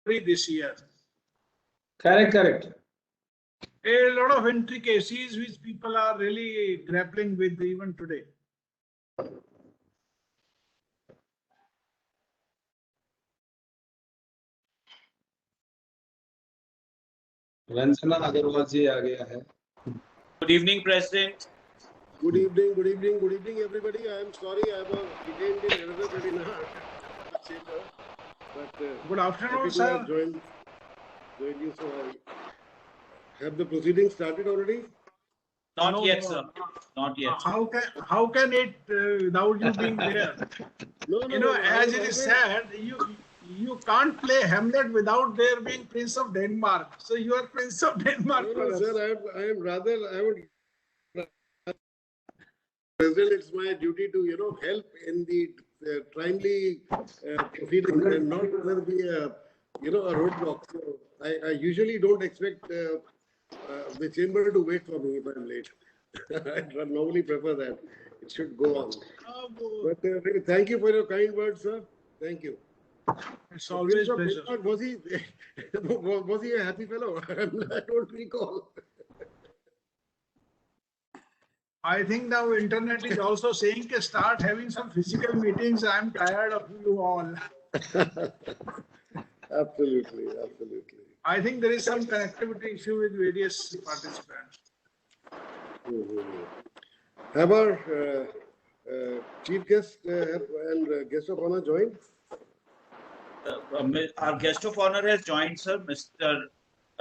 this year. Correct. A lot of intricacies which people are really grappling with even today. Ranjana Agarwal ji आ गया है. Good evening, President. Good evening, everybody. I am sorry I was detained in another webinar, chamber, but Good afternoon, happy to sir. have joined you. So I have the proceedings started already? Not No, yet, no. sir. Not yet. How can it without you being there? No. As it is said, you can't play Hamlet without there being Prince of Denmark. So you are Prince of Denmark. No, sir. I would. President, it's my duty to help in the timely proceedings and not rather be a roadblock. So I usually don't expect the chamber to wait for me if I'm late. I normally prefer that it should go on. But thank you for your kind words, sir. Thank you. It's always a pleasure. Was he a happy fellow? I don't recall. I think now internet is also saying to start having some physical meetings. I'm tired of you all. Absolutely. I think there is some connectivity issue with various participants. Have our chief guest and guest of honor joined? Our guest of honor has joined, sir, Mr.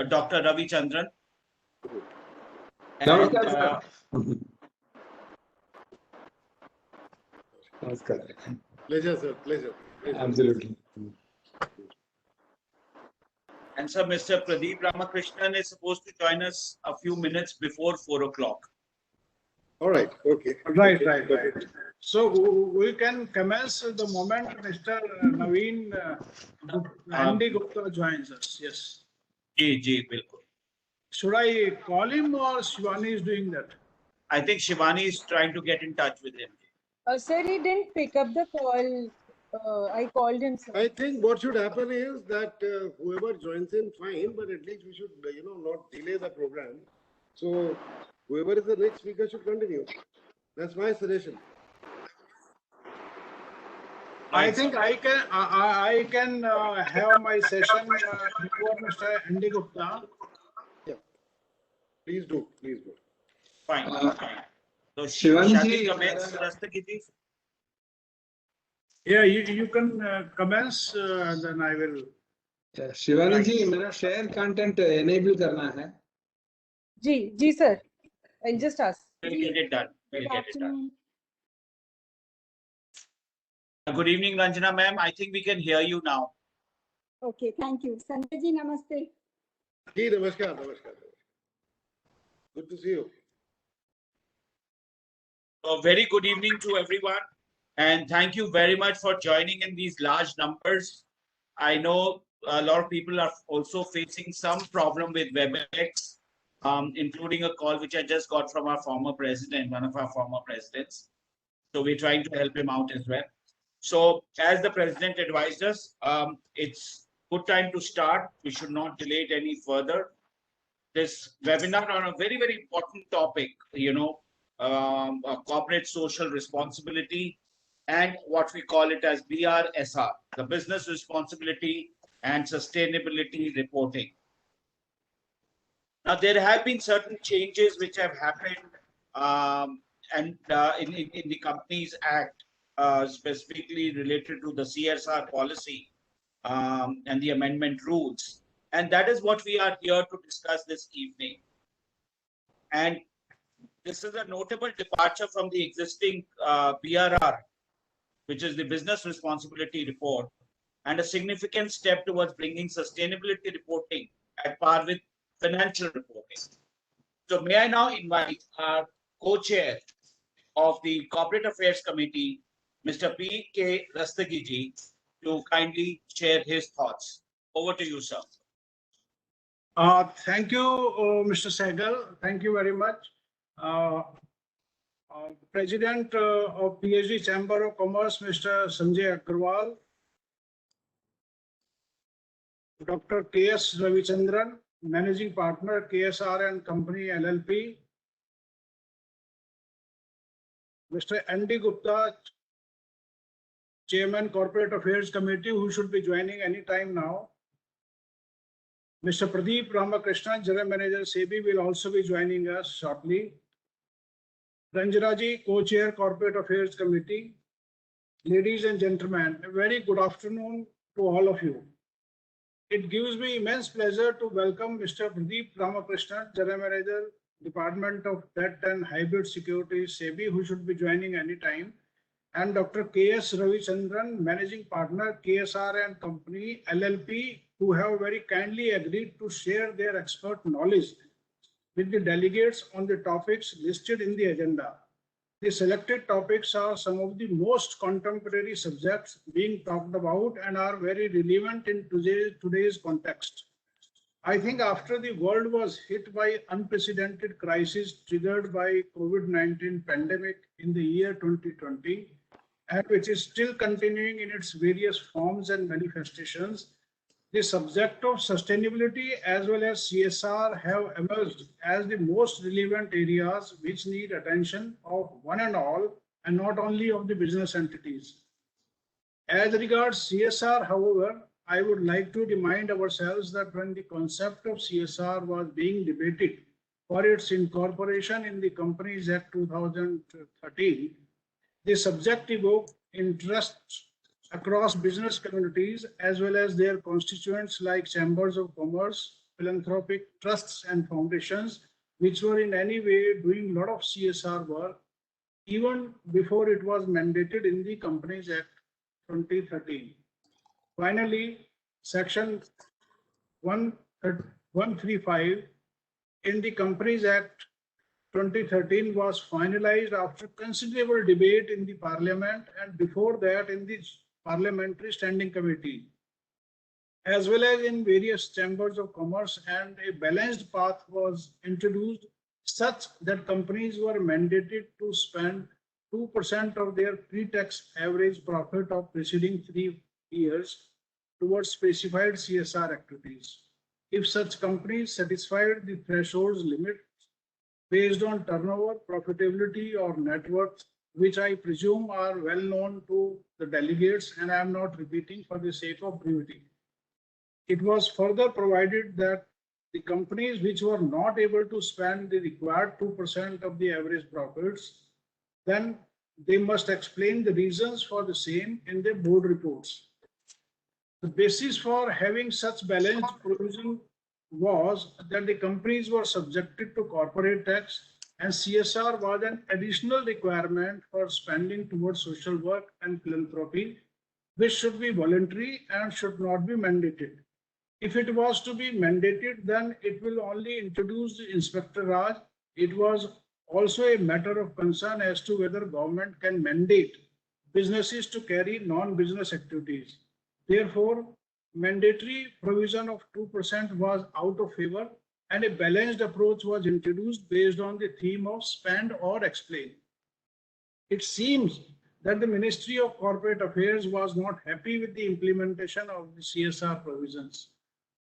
Dr. Ravi Chandra. Namaskar, Pleasure, sir. Pleasure. Absolutely. And sir, Mr. Pradeep Ramakrishnan is supposed to join us a few minutes before 4 o'clock. All right. Okay. Right. So we can commence the moment Mr. Naveen Andy Gupta joins us. Yes. Ji, bilkul. Should I call him or Shivani is doing that? I think Shivani is trying to get in touch with him. Sir, he didn't pick up the call. I called him, sir. I think what should happen is that whoever joins in, fine, but at least we should, not delay the program. So whoever is the next speaker should continue. That's my suggestion. I think I can have my session before Mr. Andy Gupta. Yeah. Please do. Fine. So Shivani shall ji, we commence, Rastagi ji? Yeah, you can commence, then I will. Shivani जी मेरा share content enable करना है. जी sir. I'll just ask. We'll get it done. Good afternoon. Good evening, Ranjana ma'am. I think we can hear you now. Okay, thank you. Sanjay ji, namaste. Ji, namaskar. Good to see you. A very good evening to everyone, and thank you very much for joining in these large numbers. I know a lot of people are also facing some problem with WebEx, including a call which I just got from our former president, one of our former presidents. So we're trying to help him out as well. So as the president advised us, it's good time to start. We should not delay it any further. This webinar on a very, very important topic, corporate social responsibility and what we call it as BRSR, the business responsibility and sustainability reporting. Now, there have been certain changes which have happened in the Companies Act, specifically related to the CSR policy and the amendment rules. And that is what we are here to discuss this evening. And this is a notable departure from the existing BRR, which is the Business Responsibility Report, and a significant step towards bringing sustainability reporting at par with financial reporting. So may I now invite our co-chair of the Corporate Affairs Committee, Mr. P.K. Rastagi ji, to kindly share his thoughts. Over to you, sir. Thank you, Mr. Sehgal. Thank you very much. President of PhD Chamber of Commerce, Mr. Sanjay Agarwal. Dr. K.S. Ravi Chandra, Managing Partner, Csr and Company LLP. Mr. N.D. Gupta, Chairman, Corporate Affairs Committee, who should be joining any time now. Mr. Pradeep Ramakrishnan, General Manager, SEBI, will also be joining us shortly. Ranjanaji, Co-Chair, Corporate Affairs Committee. Ladies and gentlemen, a very good afternoon to all of you. It gives me immense pleasure to welcome Mr. Pradeep Ramakrishnan, General Manager, Department of Debt and Hybrid Securities, SEBI, who should be joining any time, and Dr. K.S. Ravi Chandran, Managing Partner, Csr and Company LLP, who have very kindly agreed to share their expert knowledge with the delegates on the topics listed in the agenda. The selected topics are some of the most contemporary subjects being talked about and are very relevant in today's context. I think after the world was hit by unprecedented crisis triggered by COVID-19 pandemic in the year 2020, and which is still continuing in its various forms and manifestations, the subject of sustainability as well as CSR have emerged as the most relevant areas which need attention of one and all, and not only of the business entities. As regards CSR, however, I would like to remind ourselves that when the concept of CSR was being debated for its incorporation in the Companies Act 2013, the subject evoked interest across business communities as well as their constituents like chambers of commerce, philanthropic trusts and foundations, which were in any way doing a lot of CSR work even before it was mandated in the Companies Act 2013. Finally, Section 135 in the Companies Act 2013 was finalized after considerable debate in the Parliament and before that in the Parliamentary Standing Committee, as well as in various chambers of commerce, and a balanced path was introduced such that companies were mandated to spend 2% of their pre-tax average profit of preceding 3 years towards specified CSR activities. If such companies satisfied the thresholds limit based on turnover, profitability, or net worth, which I presume are well known to the delegates, and I am not repeating for the sake of brevity. It was further provided that the companies which were not able to spend the required 2% of the average profits, then they must explain the reasons for the same in their board reports. The basis for having such balanced provision was that the companies were subjected to corporate tax, and CSR was an additional requirement for spending towards social work and philanthropy, which should be voluntary and should not be mandated. If it was to be mandated, then it will only introduce the Inspector Raj. It was also a matter of concern as to whether government can mandate businesses to carry non-business activities. Therefore, mandatory provision of 2% was out of favor, and a balanced approach was introduced based on the theme of spend or explain. It seems that the Ministry of Corporate Affairs was not happy with the implementation of the CSR provisions.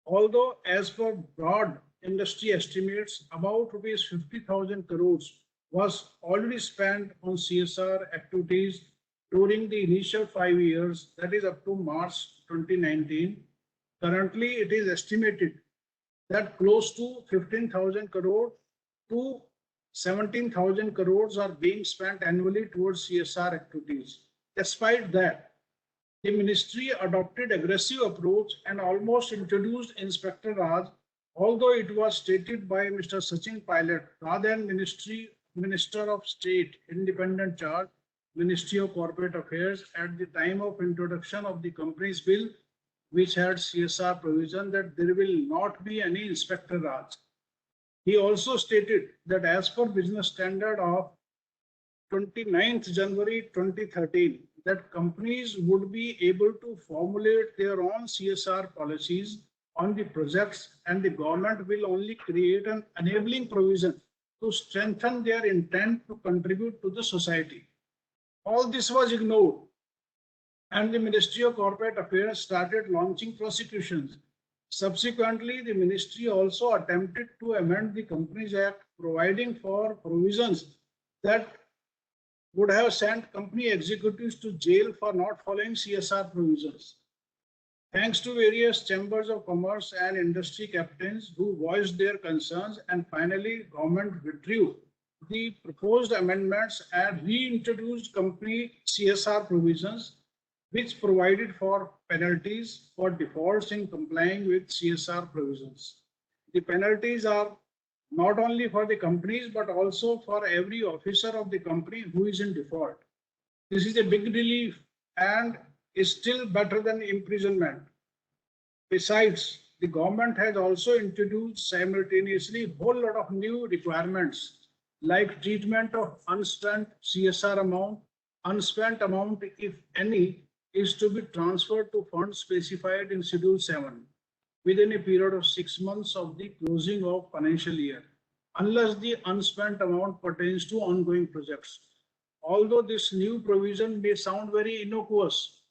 Although, as per broad industry estimates, about rupees 50,000 crores was already spent on CSR activities during the initial 5 years, that is up to March 2019. Currently, it is estimated that close to 15,000 crore to 17,000 crores are being spent annually towards CSR activities. Despite that, the ministry adopted aggressive approach and almost introduced Inspector Raj, although it was stated by Mr. Sachin Pilot rather than Minister of State, Independent Charge, Ministry of Corporate Affairs at the time of introduction of the Companies Bill, which had CSR provision, that there will not be any Inspector Raj. He also stated that as per business standard of 29th January 2013, that companies would be able to formulate their own CSR policies on the projects, and the government will only create an enabling provision to strengthen their intent to contribute to the society. All this was ignored, and the Ministry of Corporate Affairs started launching prosecutions, Subsequently, the ministry also attempted to amend the Companies Act, providing for provisions that would have sent company executives to jail for not following CSR provisions. Thanks to various chambers of commerce and industry captains who voiced their concerns, and finally government withdrew the proposed amendments and reintroduced company CSR provisions, which provided for penalties for defaults in complying with CSR provisions. The penalties are not only for the companies, but also for every officer of the company who is in default. This is a big relief and is still better than imprisonment. Besides, the government has also introduced simultaneously a whole lot of new requirements, like treatment of unspent CSR amount. Unspent amount, if any, is to be transferred to funds specified in Schedule 7 within a period of 6 months of the closing of financial year, unless the unspent amount pertains to ongoing projects. Although this new provision may sound very innocuous,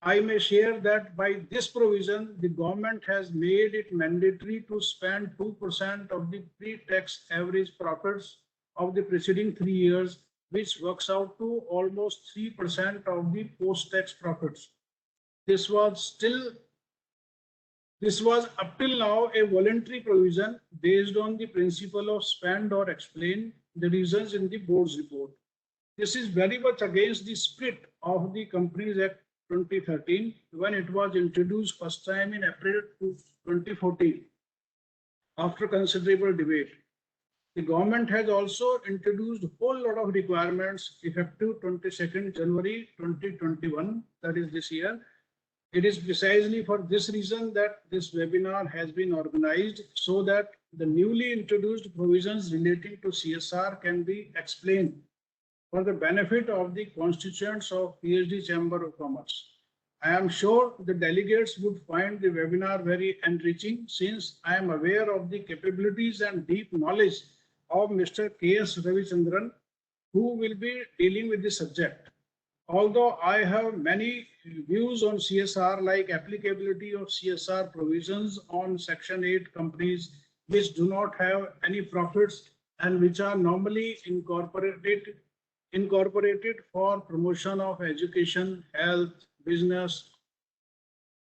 I may share that by this provision, the government has made it mandatory to spend 2% of the pre-tax average profits of the preceding 3 years, which works out to almost 3% of the post-tax profits. This was up till now a voluntary provision based on the principle of spend or explain the reasons in the board's report. This is very much against the spirit of the Companies Act 2013 when it was introduced first time in April 2014 after considerable debate. The government has also introduced a whole lot of requirements effective 22nd January 2021, that is this year. It is precisely for this reason that this webinar has been organized, so that the newly introduced provisions relating to CSR can be explained for the benefit of the constituents of PhD Chamber of Commerce. I am sure the delegates would find the webinar very enriching, since I am aware of the capabilities and deep knowledge of Mr. Ravi Chandra, who will be dealing with the subject. Although I have many views on CSR, like applicability of CSR provisions on Section 8 companies which do not have any profits and which are normally incorporated for promotion of education, health, business,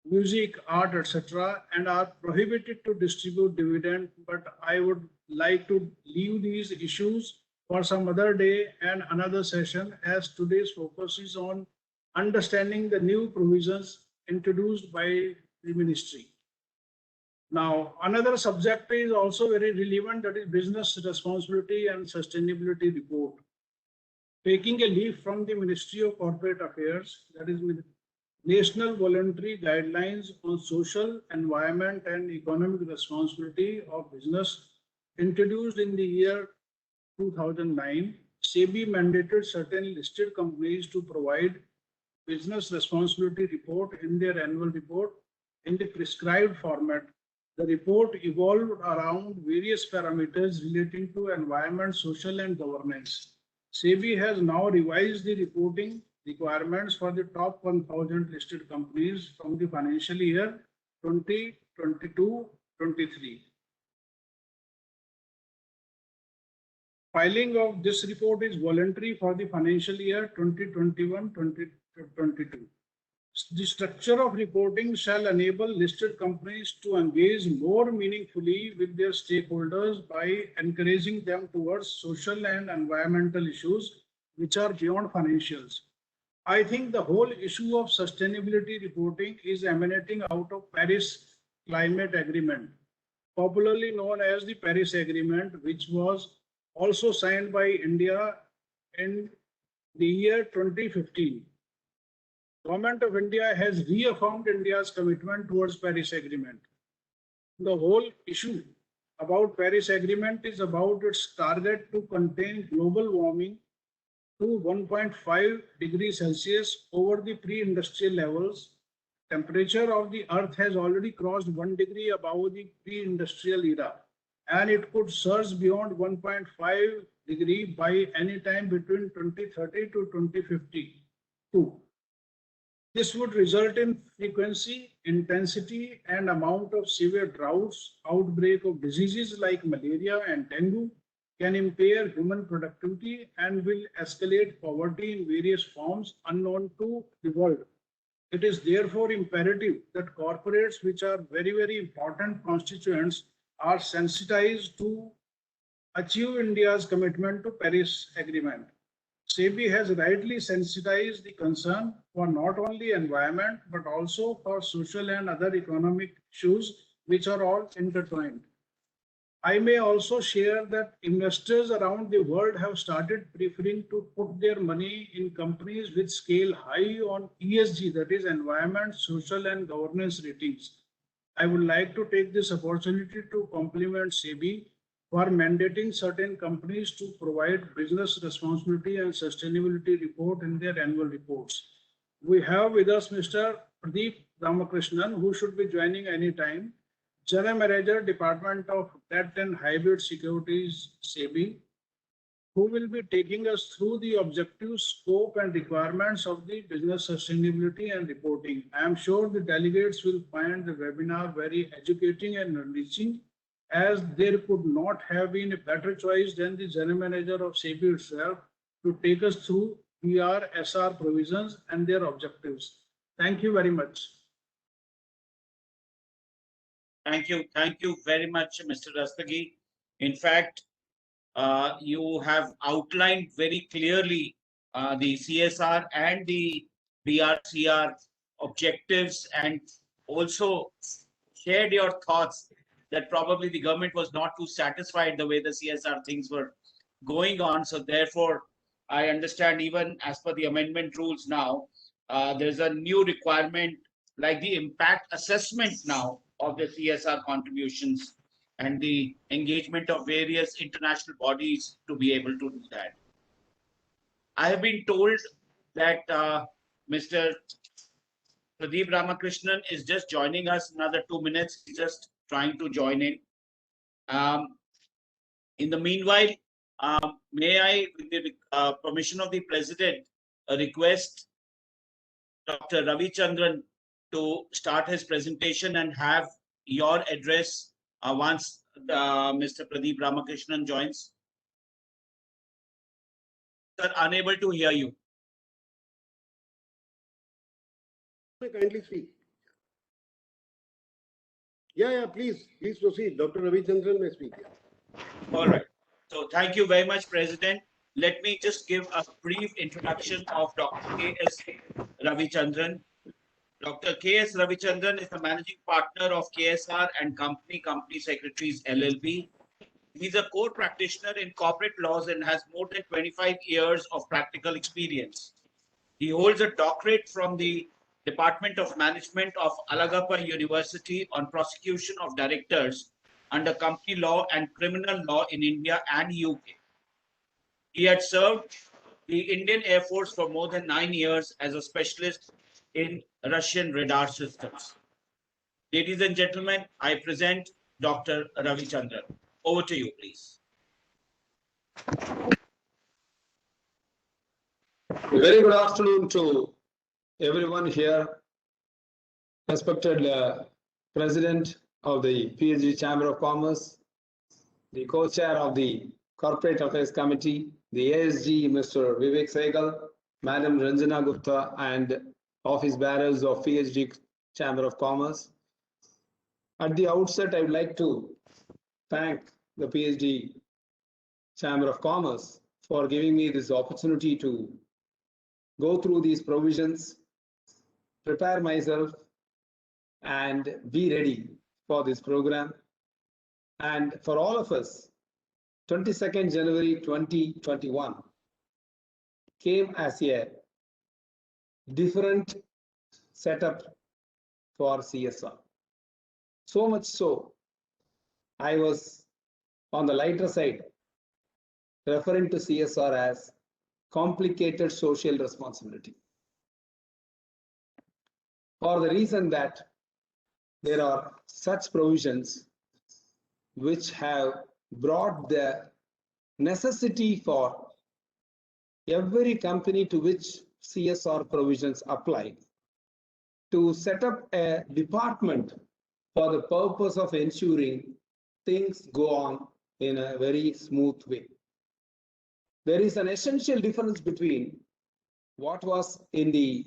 music, art, etc., and are prohibited to distribute dividend. But I would like to leave these issues for some other day and another session, as today's focus is on understanding the new provisions introduced by the ministry. Now, another subject is also very relevant, that is business responsibility and sustainability report. Taking a leaf from the Ministry of Corporate Affairs, that is National Voluntary Guidelines on Social, Environment and Economic Responsibility of Business, introduced in the year 2009, SEBI mandated certain listed companies to provide business responsibility report in their annual report in the prescribed format. The report evolved around various parameters relating to environment, social and governance. SEBI has now revised the reporting requirements for the top 1,000 listed companies from the financial year 2022-23. Filing of this report is voluntary for the financial year 2021-2022. The structure of reporting shall enable listed companies to engage more meaningfully with their stakeholders by encouraging them towards social and environmental issues which are beyond financials. I think the whole issue of sustainability reporting is emanating out of Paris Climate Agreement, popularly known as the Paris Agreement, which was also signed by India in the year 2015. Government of India has reaffirmed India's commitment towards Paris Agreement. The whole issue about Paris Agreement is about its target to contain global warming to 1.5 degrees Celsius over the pre-industrial levels. Temperature of the earth has already crossed 1 degree above the pre-industrial era, and it could surge beyond 1.5 degree by any time between 2030 to 2052. This would result in frequency, intensity, and amount of severe droughts, outbreak of diseases like malaria and dengue, can impair human productivity and will escalate poverty in various forms unknown to the world. It is therefore imperative that corporates, which are very, very important constituents, are sensitized to achieve India's commitment to Paris Agreement. SEBI has rightly sensitized the concern for not only environment but also for social and other economic issues which are all intertwined. I may also share that investors around the world have started preferring to put their money in companies which scale high on ESG, that is environment, social and governance ratings. I would like to take this opportunity to compliment SEBI for mandating certain companies to provide business responsibility and sustainability report in their annual reports. We have with us Mr. Psd Ramakrishnan, who should be joining anytime, General Manager, Department of Debt and Hybrid Securities, SEBI, who will be taking us through the objectives, scope, and requirements of the business sustainability and reporting. I am sure the delegates will find the webinar very educating and enriching, as there could not have been a better choice than the General Manager of SEBI itself to take us through Csr provisions and their objectives. Thank you very much. Thank you very much, Mr. Rastagi. In fact, you have outlined very clearly the CSR and the BRCR objectives, and also shared your thoughts that probably the government was not too satisfied the way the CSR things were going on. So therefore, I understand even as per the amendment rules now, there's a new requirement like the impact assessment now of the CSR contributions and the engagement of various international bodies to be able to do that. I have been told that Mr. Psd Ramakrishnan is just joining us another 2 minutes. He's just trying to join in. In the meanwhile, may I, with the permission of the President, request Dr. Ravi Chandra to start his presentation and have your address once Mr. Psd Ramakrishnan joins. Sir, unable to hear you. Kindly speak. Yeah, please proceed. Dr. Ravi Chandra may speak. All right. So thank you very much, President. Let me just give a brief introduction of Dr. K.S. Ravichandran. Dr. K.S. Ravichandran is the managing partner of KSR and Company Secretaries LLP. He's a core practitioner in corporate laws and has more than 25 years of practical experience. He holds a doctorate from the Department of Management of Alagappa University on prosecution of directors under company law and criminal law in India and UK. He had served the Indian Air Force for more than 9 years as a specialist in Russian radar systems. Ladies and gentlemen, I present Dr. Ravi Chandra. Over to you, please. Very good afternoon to everyone here. Respected President of the PhD Chamber of Commerce, the co-chair of the Corporate Affairs Committee, the ASG, Mr. Vivek Sehgal, Madam Ranjana Gupta, and office bearers of PhD Chamber of Commerce. At the outset, I would like to thank the PhD Chamber of Commerce for giving me this opportunity to go through these provisions, prepare myself, and be ready for this program. And for all of us, 22nd January 2021 came as a different setup for CSR. So much so, I was on the lighter side, referring to CSR as complicated social responsibility. For the reason that there are such provisions which have brought the necessity for every company to which CSR provisions apply to set up a department for the purpose of ensuring things go on in a very smooth way. There is an essential difference between what was in the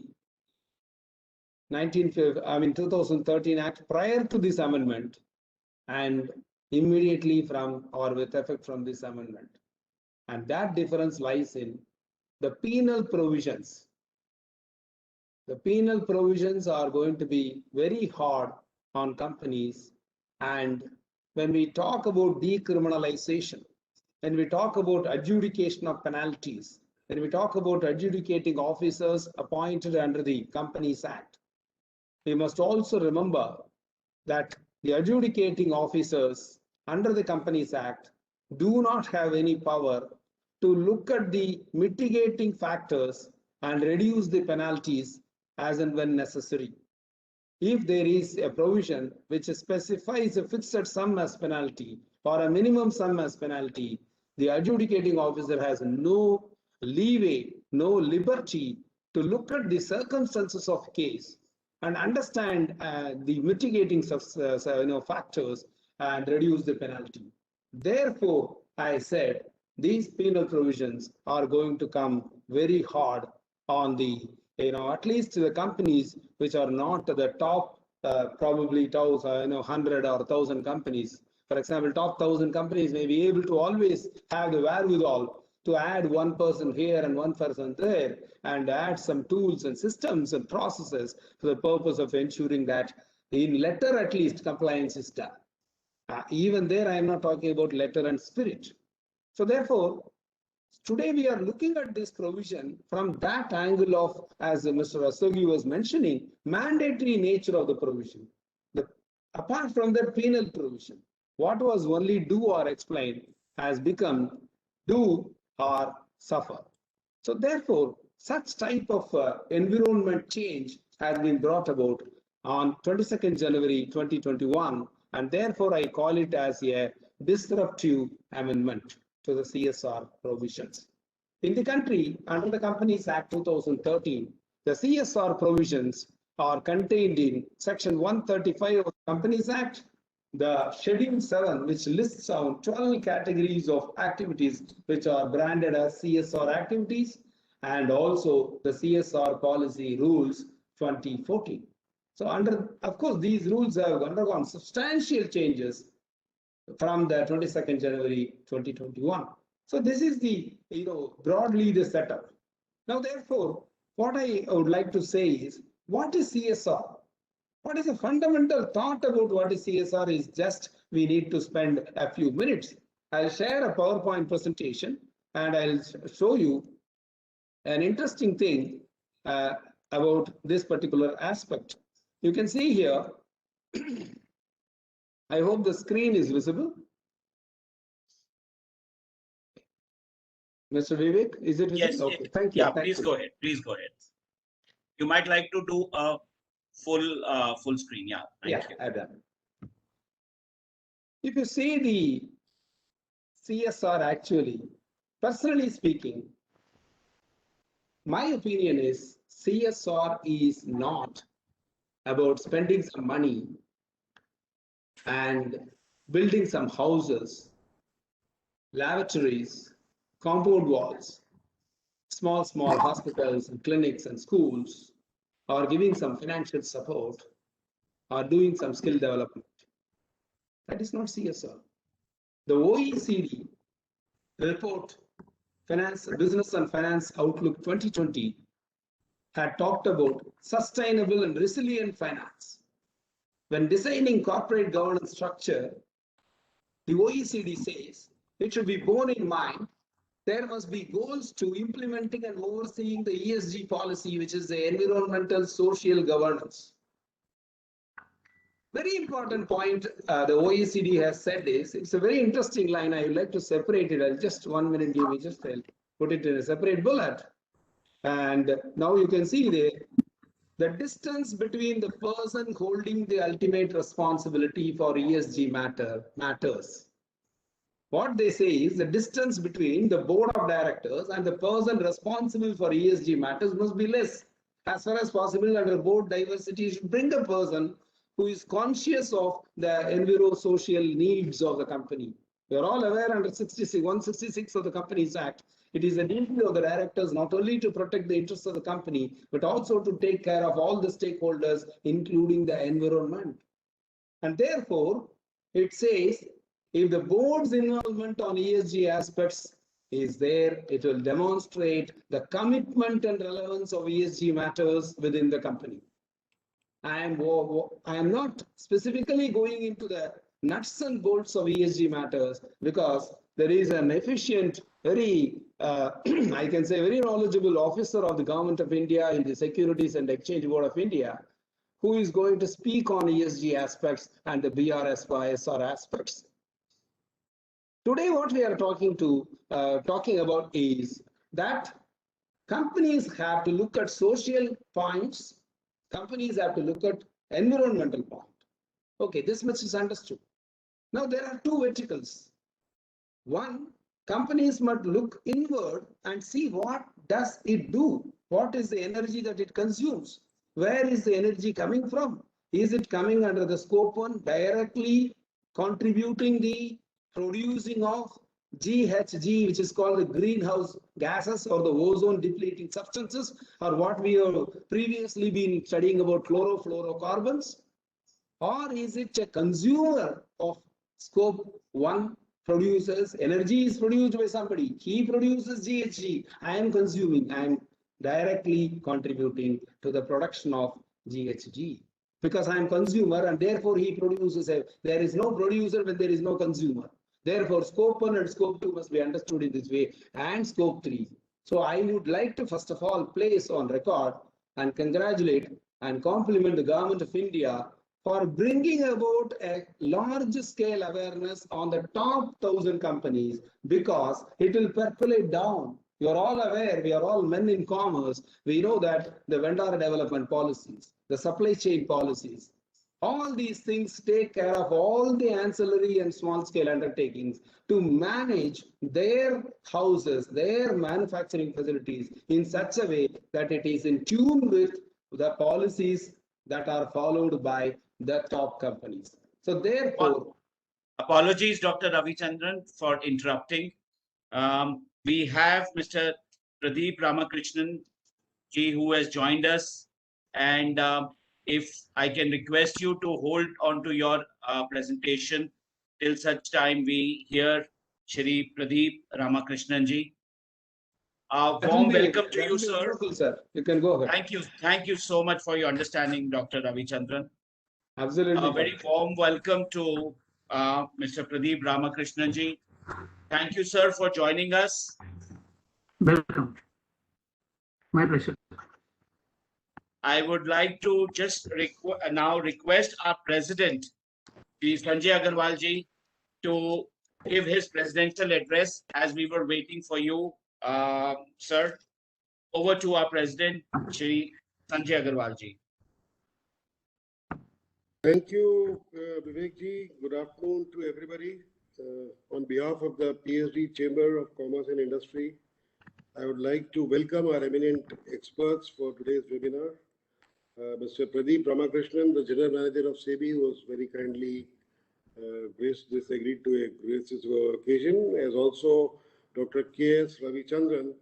2013 Act prior to this amendment and immediately from or with effect from this amendment. And that difference lies in the penal provisions. The penal provisions are going to be very hard on companies. And when we talk about decriminalization, when we talk about adjudication of penalties, when we talk about adjudicating officers appointed under the Companies Act, we must also remember that the adjudicating officers under the Companies Act do not have any power to look at the mitigating factors and reduce the penalties as and when necessary. If there is a provision which specifies a fixed sum as penalty or a minimum sum as penalty, the adjudicating officer has no leeway, no liberty to look at the circumstances of case and understand the mitigating factors and reduce the penalty. Therefore, I said these penal provisions are going to come very hard on the, at least the companies which are not the top, probably 100 or 1,000 companies. For example, top 1,000 companies may be able to always have the wherewithal to add one person here and one person there and add some tools and systems and processes for the purpose of ensuring that in letter at least compliance is done. Even there, I am not talking about letter and spirit. So therefore, today we are looking at this provision from that angle of, as Mr. Asogi was mentioning, mandatory nature of the provision. Apart from that penal provision, what was only do or explain has become do or suffer. So therefore, such type of environment change has been brought about on 22nd January 2021, and therefore I call it as a disruptive amendment to the CSR provisions. In the country, under the Companies Act 2013, the CSR provisions are contained in Section 135 of the Companies Act, the Schedule 7, which lists out 12 categories of activities which are branded as CSR activities, and also the CSR policy rules 2014. So of course, these rules have undergone substantial changes from the 22nd January 2021. So this is the, broadly the setup. Now, therefore, what I would like to say is, what is CSR? What is the fundamental thought about what is CSR is just we need to spend a few minutes. I'll share a PowerPoint presentation and I'll show you an interesting thing about this particular aspect. You can see here, I hope the screen is visible. Mr. Vivek, is it visible? Yes. Okay, thank you. Yeah, Thank please you. go ahead. Please go ahead. You might like to do a full screen. Yeah. Thank you. I've done it. If you see the CSR actually, personally speaking, my opinion is CSR is not about spending some money and building some houses, lavatories, compound walls, small hospitals and clinics and schools, or giving some financial support, or doing some skill development. That is not CSR. The OECD report, Business and Finance Outlook 2020, had talked about sustainable and resilient finance. When designing corporate governance structure, the OECD says it should be borne in mind there must be goals to implementing and overseeing the ESG policy, which is the environmental social governance. Very important point the OECD has said is, it's a very interesting line. I would like to separate it. I'll just 1 minute, give me just I'll put it in a separate bullet. And now you can see the distance between the person holding the ultimate responsibility for ESG matters. What they say is the distance between the board of directors and the person responsible for ESG matters must be less. as far as possible under board diversity, you should bring a person who is conscious of the enviro-social needs of the company. We are all aware under 166 of the Companies Act, it is the duty of the directors not only to protect the interests of the company, but also to take care of all the stakeholders, including the environment. And therefore, it says, if the board's involvement on ESG aspects is there, it will demonstrate the commitment and relevance of ESG matters within the company. I am not specifically going into the nuts and bolts of ESG matters because there is an efficient, very, I can say, very knowledgeable officer of the Government of India in the Securities and Exchange Board of India who is going to speak on ESG aspects and the BRSY-SR aspects. Today, what we are talking about is that companies have to look at social points. Companies have to look at environmental point. Okay, this much is understood. Now there are two verticals. One, companies must look inward and see what does it do? What is the energy that it consumes? Where is the energy coming from? Is it coming under the scope 1 directly contributing the producing of GHG, which is called the greenhouse gases or the ozone depleting substances, or what we have previously been studying about chlorofluorocarbons? Or is it a consumer of scope 1 producers? Energy is produced by somebody. He produces GHG. I am consuming. I am directly contributing to the production of GHG because I am consumer and therefore he produces. There is no producer when there is no consumer. Therefore, scope 1 and scope 2 must be understood in this way, and scope 3. So I would like to first of all place on record and congratulate and compliment the Government of India for bringing about a large scale awareness on the top 1,000 companies because it will percolate down. You are all aware, we are all men in commerce. We know that the vendor development policies, the supply chain policies, all these things take care of all the ancillary and small scale undertakings to manage their houses, their manufacturing facilities in such a way that it is in tune with the policies that are followed by the top companies. So therefore, apologies, Dr. Ravi Chandran, for interrupting. We have Mr. Pradeep Ramakrishnan ji who has joined us, and if I can request you to hold on to your presentation till such time we hear Shri Pradeep Ramakrishnan ji. Warm welcome to you, sir. Sir. You can go ahead. Thank you so much for your understanding, Dr. Ravi Chandran. Absolutely. A very warm welcome to Mr. Pradeep Ramakrishnan ji. Thank you, sir, for joining us. Welcome. My pleasure. I would like to just now request our president, Is Csr ji, to give his presidential address as we were waiting for you, sir. Over to our president, Shri Csr ji. Thank you, Vivek ji. Good afternoon to everybody. On behalf of the PhD Chamber of Commerce and Industry, I would like to welcome our eminent experts for today's webinar. Mr. Pradeep Ramakrishnan, the General Manager of SEBI, who was very kindly agreed to grace this occasion, as also Dr. K.S. Ravi Chandran,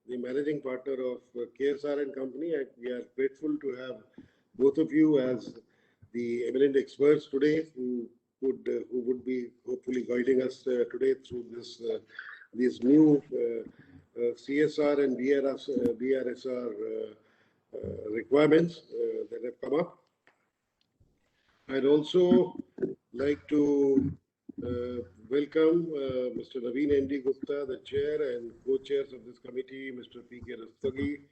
the Managing Partner of Csr and Company. And we are grateful to have both of you as the eminent experts today who would be hopefully guiding us today through these new CSR and BRSR requirements that have come up. I'd also like to welcome Mr. Naveen N.D. Gupta, the chair and co-chairs of this committee, Mr. P.K. Rastagi,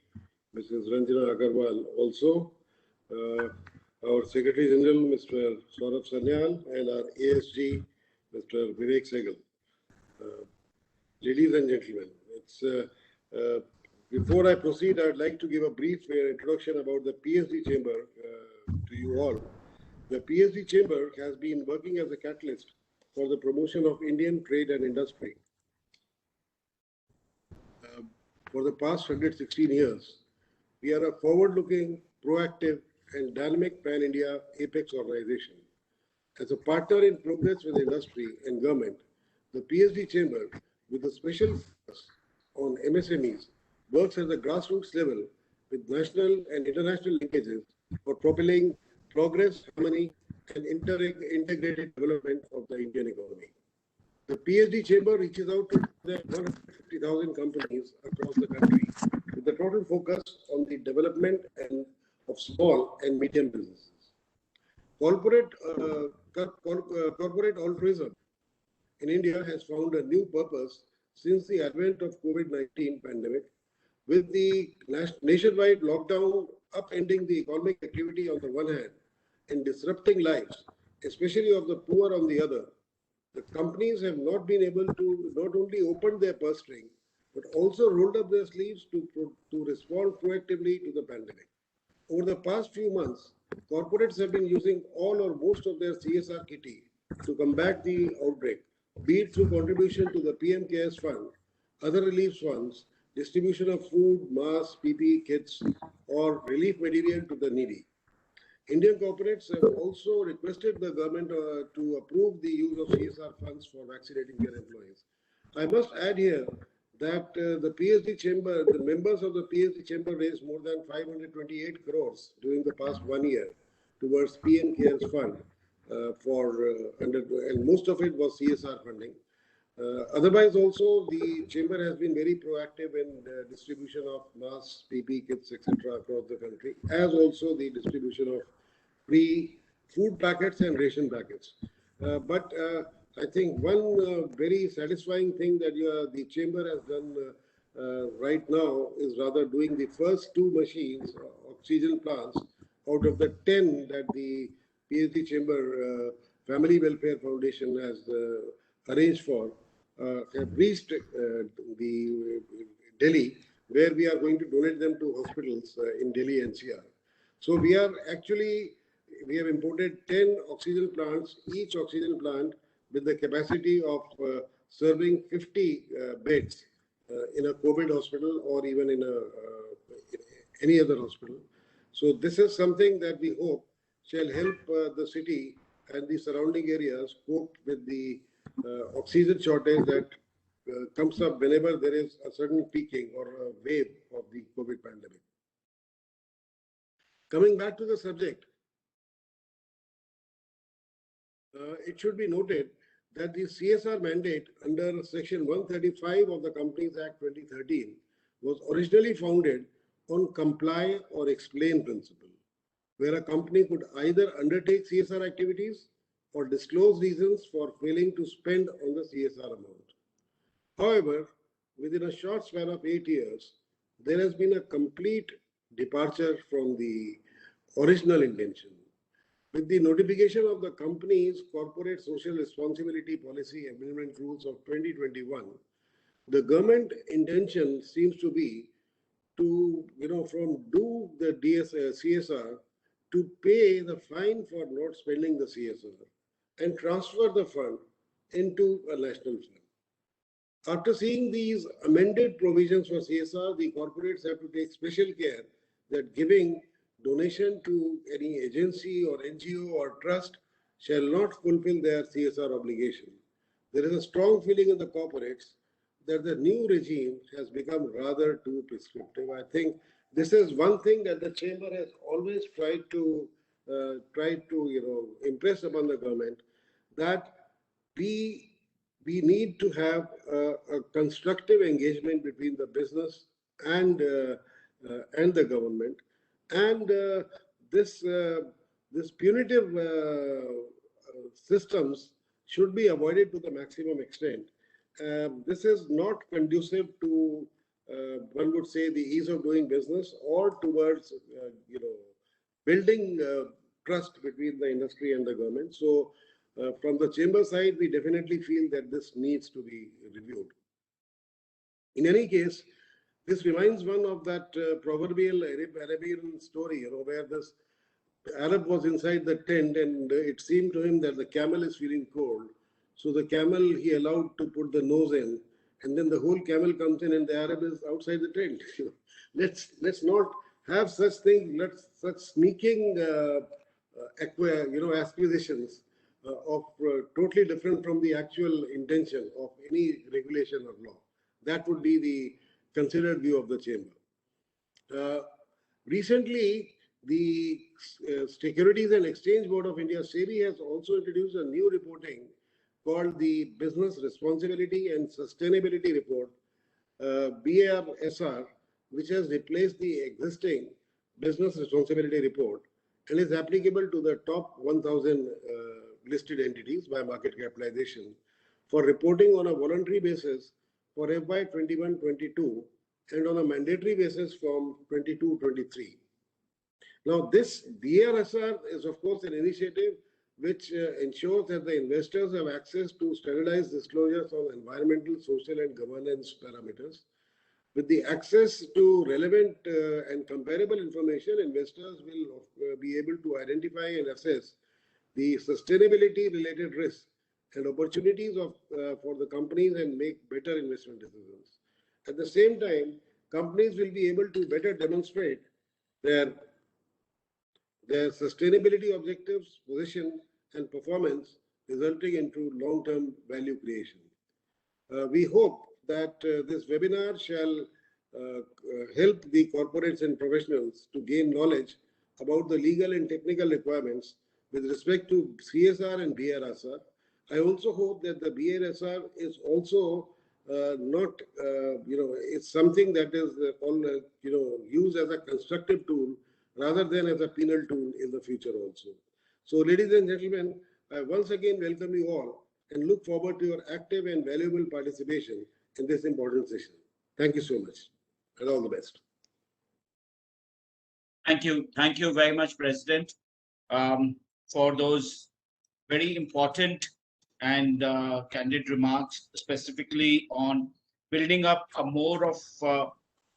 Mrs. Ranjana Agarwal also, our Secretary General, Mr. Saurabh Sanyal, and our ASG, Mr. Vivek Sehgal. Ladies and gentlemen, before I proceed, I'd like to give a brief introduction about the Psd Chamber to you all. The Psd Chamber has been working as a catalyst for the promotion of Indian trade and industry. For the past 116 years, We are a forward-looking, proactive, and dynamic pan-India apex organization. As a partner in progress with industry and government, the PhD Chamber, with a special focus on MSMEs, works at the grassroots level with national and international linkages for propelling progress, harmony, and integrated development of the Indian economy. The PhD Chamber reaches out to more than 150,000 companies across the country with a total focus on the development of small and medium businesses. Corporate altruism in India has found a new purpose since the advent of COVID-19 pandemic, with the nationwide lockdown upending the economic activity on the one hand and disrupting lives, especially of the poor on the other. The companies have not been able to not only open their purse string, but also rolled up their sleeves to respond proactively to the pandemic. Over the past few months, corporates have been using all or most of their CSR kitty to combat the outbreak, be it through contribution to the PM CARES Fund, other relief funds, distribution of food, masks, PPE kits, or relief material to the needy. Indian corporates have also requested the government to approve the use of CSR funds for vaccinating their employees. I must add here that the PhD Chamber, the members of the PhD Chamber raised more than 528 crores during the past 1 year towards PM CARES Fund and most of it was CSR funding. Otherwise, also the chamber has been very proactive in the distribution of masks, PPE kits, etc. across the country, as also the distribution of free food packets and ration packets. But I think one very satisfying thing that the chamber has done right now is rather doing the first 2 machines, oxygen plants, out of the 10 that the PhD Chamber Family Welfare Foundation has arranged for, have reached the Delhi, where we are going to donate them to hospitals in Delhi NCR. So we have imported 10 oxygen plants, each oxygen plant with the capacity of serving 50 beds in a COVID hospital or even in any other hospital. So this is something that we hope shall help the city and the surrounding areas cope with the oxygen shortage that comes up whenever there is a sudden peaking or a wave of the COVID pandemic. Coming back to the subject, it should be noted that the CSR mandate under Section 135 of the Companies Act 2013 was originally founded on comply or explain principle, where a company could either undertake CSR activities or disclose reasons for failing to spend on the CSR amount. However, within a short span of 8 years, there has been a complete departure from the original intention. With the notification of the company's Corporate Social Responsibility Policy Amendment Rules of 2021, the government intention seems to be to, from do the CSR to pay the fine for not spending the CSR and transfer the fund into a national fund. After seeing these amended provisions for CSR, the corporates have to take special care that giving donation to any agency or NGO or trust shall not fulfill their CSR obligation. There is a strong feeling in the corporates that the new regime has become rather too prescriptive. I think this is one thing that the chamber has always tried to impress upon the government, that we need to have a constructive engagement between the business and the government, and this punitive systems should be avoided to the maximum extent. This is not conducive to, one would say, the ease of doing business or towards, building trust between the industry and the government. So, from the chamber side, we definitely feel that this needs to be reviewed. In any case, this reminds one of that proverbial Arabian story, where this Arab was inside the tent and it seemed to him that the camel is feeling cold. So the camel he allowed to put the nose in, and then the whole camel comes in and the Arab is outside the tent. Let's not have such things, such sneaking acquisitions of totally different from the actual intention of any regulation or law. That would be the considered view of the chamber. Recently, the Securities and Exchange Board of India, SEBI, has also introduced a new reporting called the Business Responsibility and Sustainability Report, BRSR, which has replaced the existing Business Responsibility Report and is applicable to the top 1,000 listed entities by market capitalization for reporting on a voluntary basis for FY 21-22 and on a mandatory basis from 22-23. Now, this BRSR is, of course, an initiative which ensures that the investors have access to standardized disclosures on environmental, social, and governance parameters. With the access to relevant and comparable information, investors will be able to identify and assess the sustainability-related risks and opportunities for the companies and make better investment decisions. At the same time, companies will be able to better demonstrate their sustainability objectives, position, and performance, resulting into long-term value creation. We hope that this webinar shall help the corporates and professionals to gain knowledge about the legal and technical requirements with respect to CSR and BRSR. I also hope that the BRSR is also not, it's something that is used as a constructive tool rather than as a penal tool in the future also. So, ladies and gentlemen, I once again welcome you all and look forward to your active and valuable participation in this important session. Thank you so much, and all the best. Thank you. Thank you very much, President, for those very important and candid remarks, specifically on building up a more of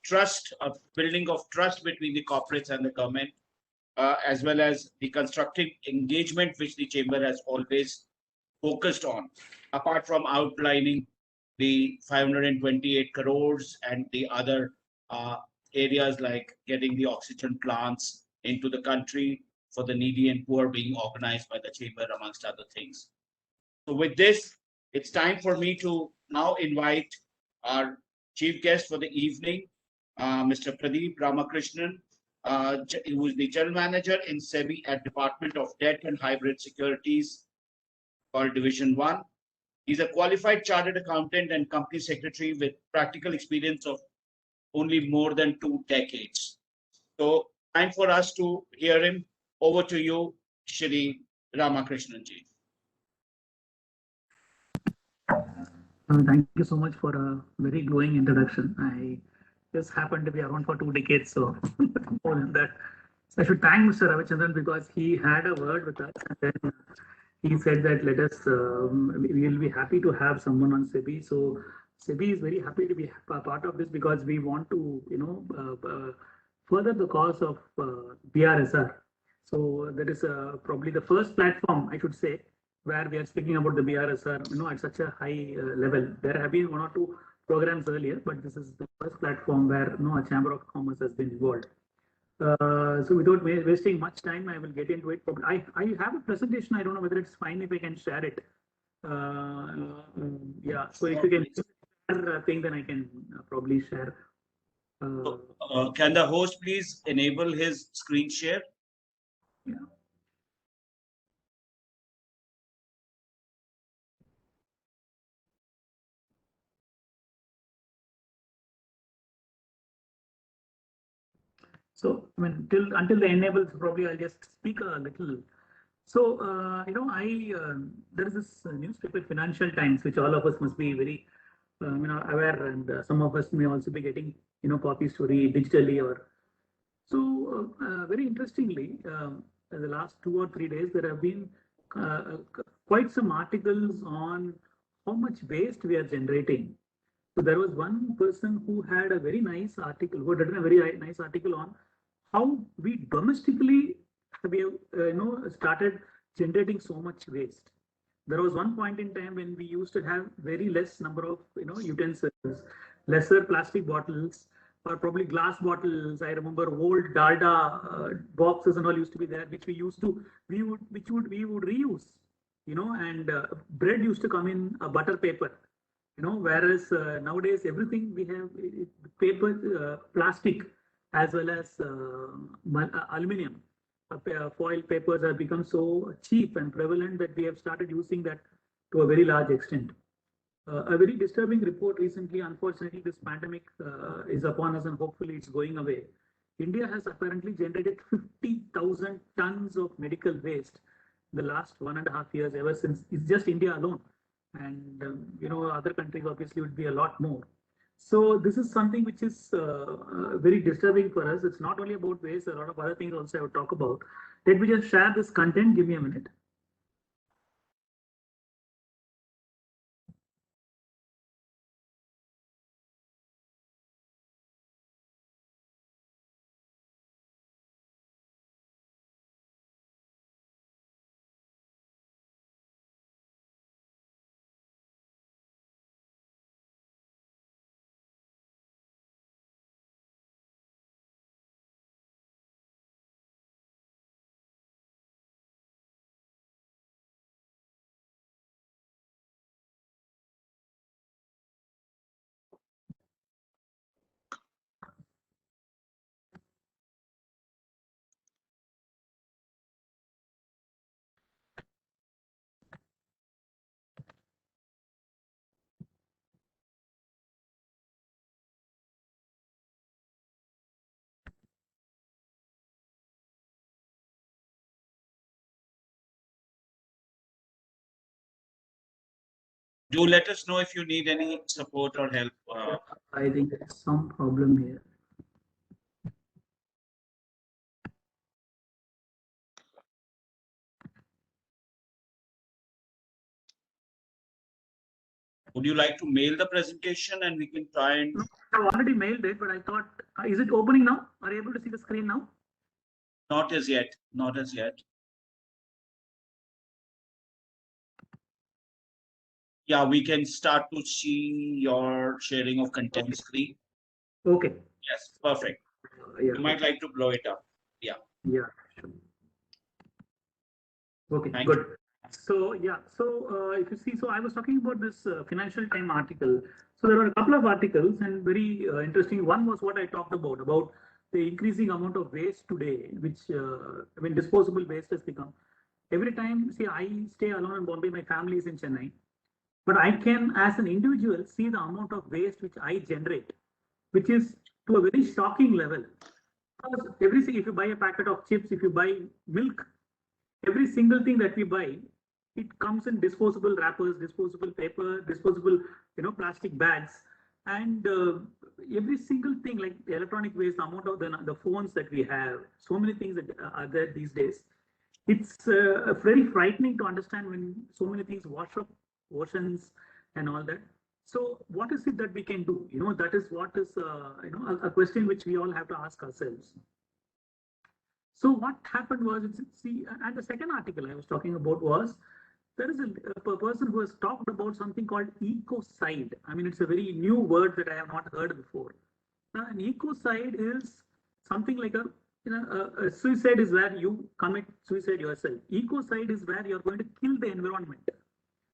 trust, building of trust between the corporates and the government, as well as the constructive engagement which the chamber has always focused on, apart from outlining the 528 crores and the other areas like getting the oxygen plants into the country for the needy and poor being organized by the chamber, amongst other things. So with this, it's time for me to now invite our chief guest for the evening, Mr. Pradeep Ramakrishnan, who is the General Manager in SEBI at Department of Debt and Hybrid Securities, called Division 1. He's a qualified chartered accountant and company secretary with practical experience of only more than 2 decades. So time for us to hear him. Over to you, Shri Ramakrishnan ji. Thank you so much for a very glowing introduction. I just happened to be around for 2 decades, so more than that. So I should thank Mr. Ravi Chandra because he had a word with us, and then he said that let us, we will be happy to have someone on SEBI. So SEBI is very happy to be a part of this because we want to, further the cause of BRSR. So that is probably the first platform, I should say, where we are speaking about the BRSR, at such a high level. There have been 1 or 2 programs earlier, but this is the first platform where a Chamber of Commerce has been involved. So without wasting much time, I will get into it. I have a presentation. I don't know whether it's fine if I can share it. Yeah, so if you can share a thing, then I can probably share. Can the host please enable his screen share? Yeah. So, I mean, until they enable, probably I'll just speak a little. So, there is this newspaper, Financial Times, which all of us must be very, aware, and some of us may also be getting, copies to read digitally or. So, very interestingly, in the last 2 or 3 days, there have been quite some articles on how much waste we are generating. So there was one person who had a very nice article, who had written a very nice article on how we domestically have, started generating so much waste. There was one point in time when we used to have very less number of, utensils, lesser plastic bottles, or probably glass bottles. I remember old Dalda boxes and all used to be there, which we would reuse, and bread used to come in a butter paper, whereas nowadays everything we have paper, plastic, as well as aluminum. Foil papers have become so cheap and prevalent that we have started using that to a very large extent. A very disturbing report recently, unfortunately, this pandemic is upon us and hopefully it's going away. India has apparently generated 50,000 tons of medical waste in the last 1.5 years, ever since. It's just India alone. And, other countries obviously would be a lot more. So this is something which is very disturbing for us. It's not only about waste, a lot of other things also I would talk about. Let me just share this content. Give me a minute. Do let us know if you need any support or help. I think there's some problem here. Would you like to mail the presentation and we can try and... No, I've already mailed it, but I thought, is it opening now? Are you able to see the screen now? Not as yet. Not as yet. Yeah, we can start to see your sharing of content screen. Okay. Yes, perfect. Yeah. You might like to blow it up. Yeah. Sure. Okay. Thank Good. So yeah. So if you see, so I was talking about this Financial Times article. So there were a couple of articles and very interesting. One was what I talked about the increasing amount of waste today, which disposable waste has become. Every time, see, I stay alone in Bombay. My family is in Chennai. But I can, as an individual, see the amount of waste which I generate, which is to a very shocking level. Because if you buy a packet of chips, if you buy milk, every single thing that we buy, it comes in disposable wrappers, disposable paper, disposable, plastic bags. And every single thing, like the electronic waste, the amount of the phones that we have, so many things that are there these days. It's very frightening to understand when so many things wash up oceans and all that. So what is it that we can do? That is what is, a question which we all have to ask ourselves. So what happened was, and the second article I was talking about was, there is a person who has talked about something called ecocide. I mean, it's a very new word that I have not heard before. Now, an ecocide is something like a suicide is where you commit suicide yourself. Ecocide is where you're going to kill the environment.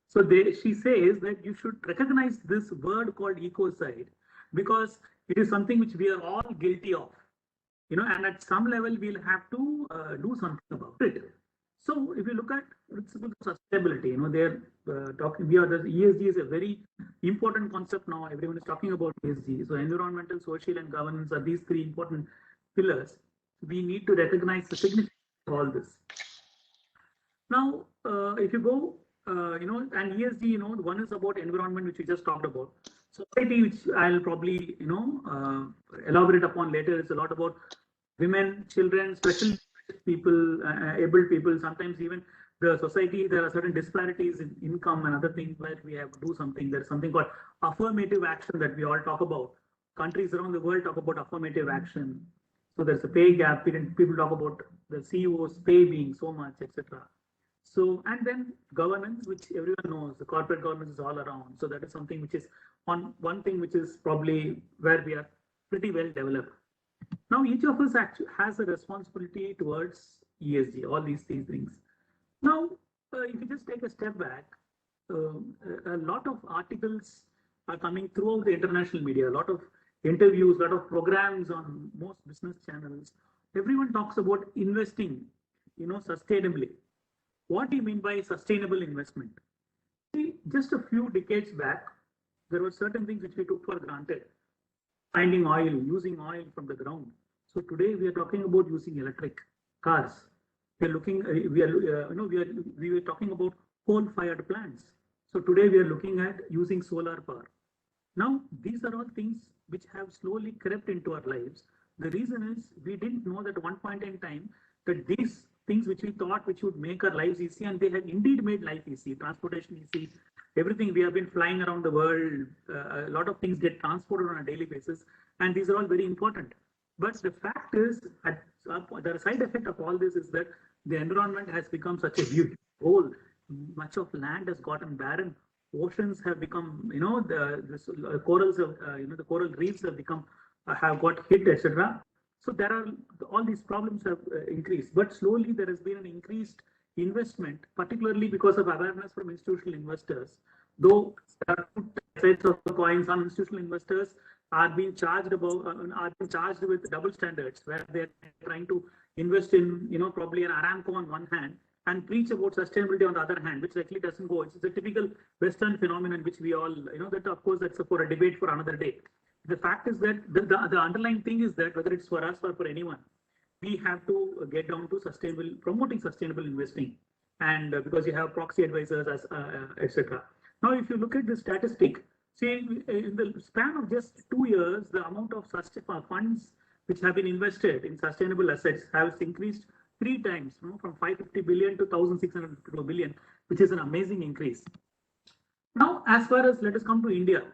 So she says that you should recognize this word called ecocide because it is something which we are all guilty of, and at some level we'll have to do something about it. So if you look at principles of sustainability, they're talking, the ESG is a very important concept now. Everyone is talking about ESG. So environmental, social, and governance are these three important pillars. We need to recognize the significance of all this. Now, if you go, and ESG, one is about environment, which we just talked about. Society, which I'll probably, elaborate upon later, is a lot about women, children, special people, able people. Sometimes even the society, there are certain disparities in income and other things where we have to do something. There's something called affirmative action that we all talk about. Countries around the world talk about affirmative action. So there's a pay gap. People talk about the CEO's pay being so much, etc. So, and then governance, which everyone knows, the corporate governance is all around. So that is something which is one thing which is probably where we are pretty well developed. Now, each of us actually has a responsibility towards ESG, all these things. Now, if you just take a step back, a lot of articles are coming throughout the international media, a lot of interviews, a lot of programs on most business channels. Everyone talks about investing, sustainably. What do you mean by sustainable investment? See, just a few decades back, there were certain things which we took for granted. Finding oil, using oil from the ground. So today we are talking about using electric cars. We are looking, we were talking about coal-fired plants. So today we are looking at using solar power. Now, these are all things which have slowly crept into our lives. The reason is we didn't know that at one point in time that these things which we thought which would make our lives easy, and they have indeed made life easy, transportation easy, everything. We have been flying around the world, a lot of things get transported on a daily basis, and these are all very important. But the fact is, the side effect of all this is that the environment has become such a huge hole. Much of land has gotten barren. Oceans have become, the corals, the coral reefs have become, have got hit, etc. So there are all these problems have increased, but slowly there has been an increased investment, particularly because of awareness from institutional investors. Though there are two sides of the coin, some institutional investors are being charged with double standards, where they're trying to invest in, probably an Aramco on one hand and preach about sustainability on the other hand, which actually doesn't go. It's a typical Western phenomenon, which we all, that of course that's for a debate for another day. The fact is that the underlying thing is that whether it's for us or for anyone, we have to get down to promoting sustainable investing, and because you have proxy advisors, as etc. Now, if you look at the statistic, see, in the span of just 2 years, the amount of funds which have been invested in sustainable assets has increased 3 times, from 550 billion to 1,652 billion, which is an amazing increase. Now, as far as, let us come to India.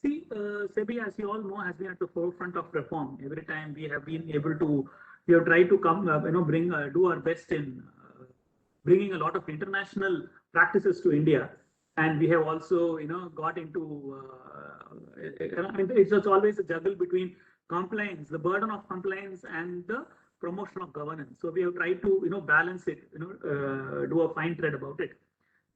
See, SEBI, as you all know, has been at the forefront of reform. Every time we have been able to, we have tried to come, do our best in bringing a lot of international practices to India. And we have also, got into, it's always a juggle between compliance, the burden of compliance, and the promotion of governance. So we have tried to, balance it, do a fine thread about it.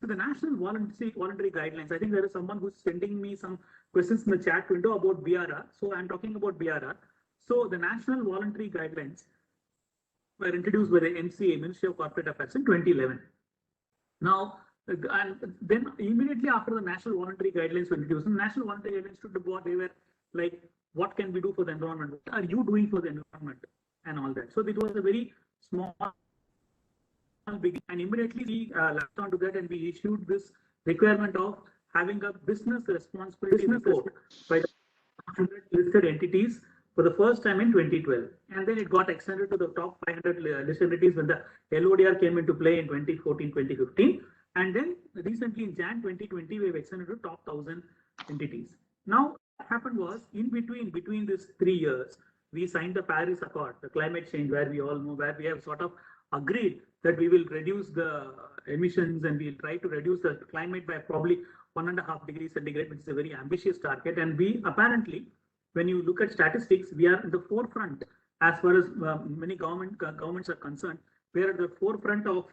So the national voluntary guidelines, I think there is someone who's sending me some questions in the chat window about BRR. So I'm talking about BRR. So the national voluntary guidelines were introduced by the MCA, Ministry of Corporate Affairs, in 2011. Now, and then immediately after the national voluntary guidelines were introduced, the national voluntary guidelines stood about, they were like, what can we do for the environment? What are you doing for the environment? And all that. So it was a very small beginning, and immediately we latched onto that, and we issued this requirement of having a business responsibility report by the 100 listed entities for the first time in 2012. And then it got extended to the top 500 listed entities when the LODR came into play in 2014, 2015. And then recently in Jan 2020, we have extended to top 1,000 entities. Now, what happened was, in between these 3 years, we signed the Paris Accord, the climate change, where we all know, where we have sort of agreed that we will reduce the emissions and we'll try to reduce the climate by probably 1.5 degrees centigrade, which is a very ambitious target. And we apparently, when you look at statistics, we are in the forefront as far as many governments are concerned. We are at the forefront of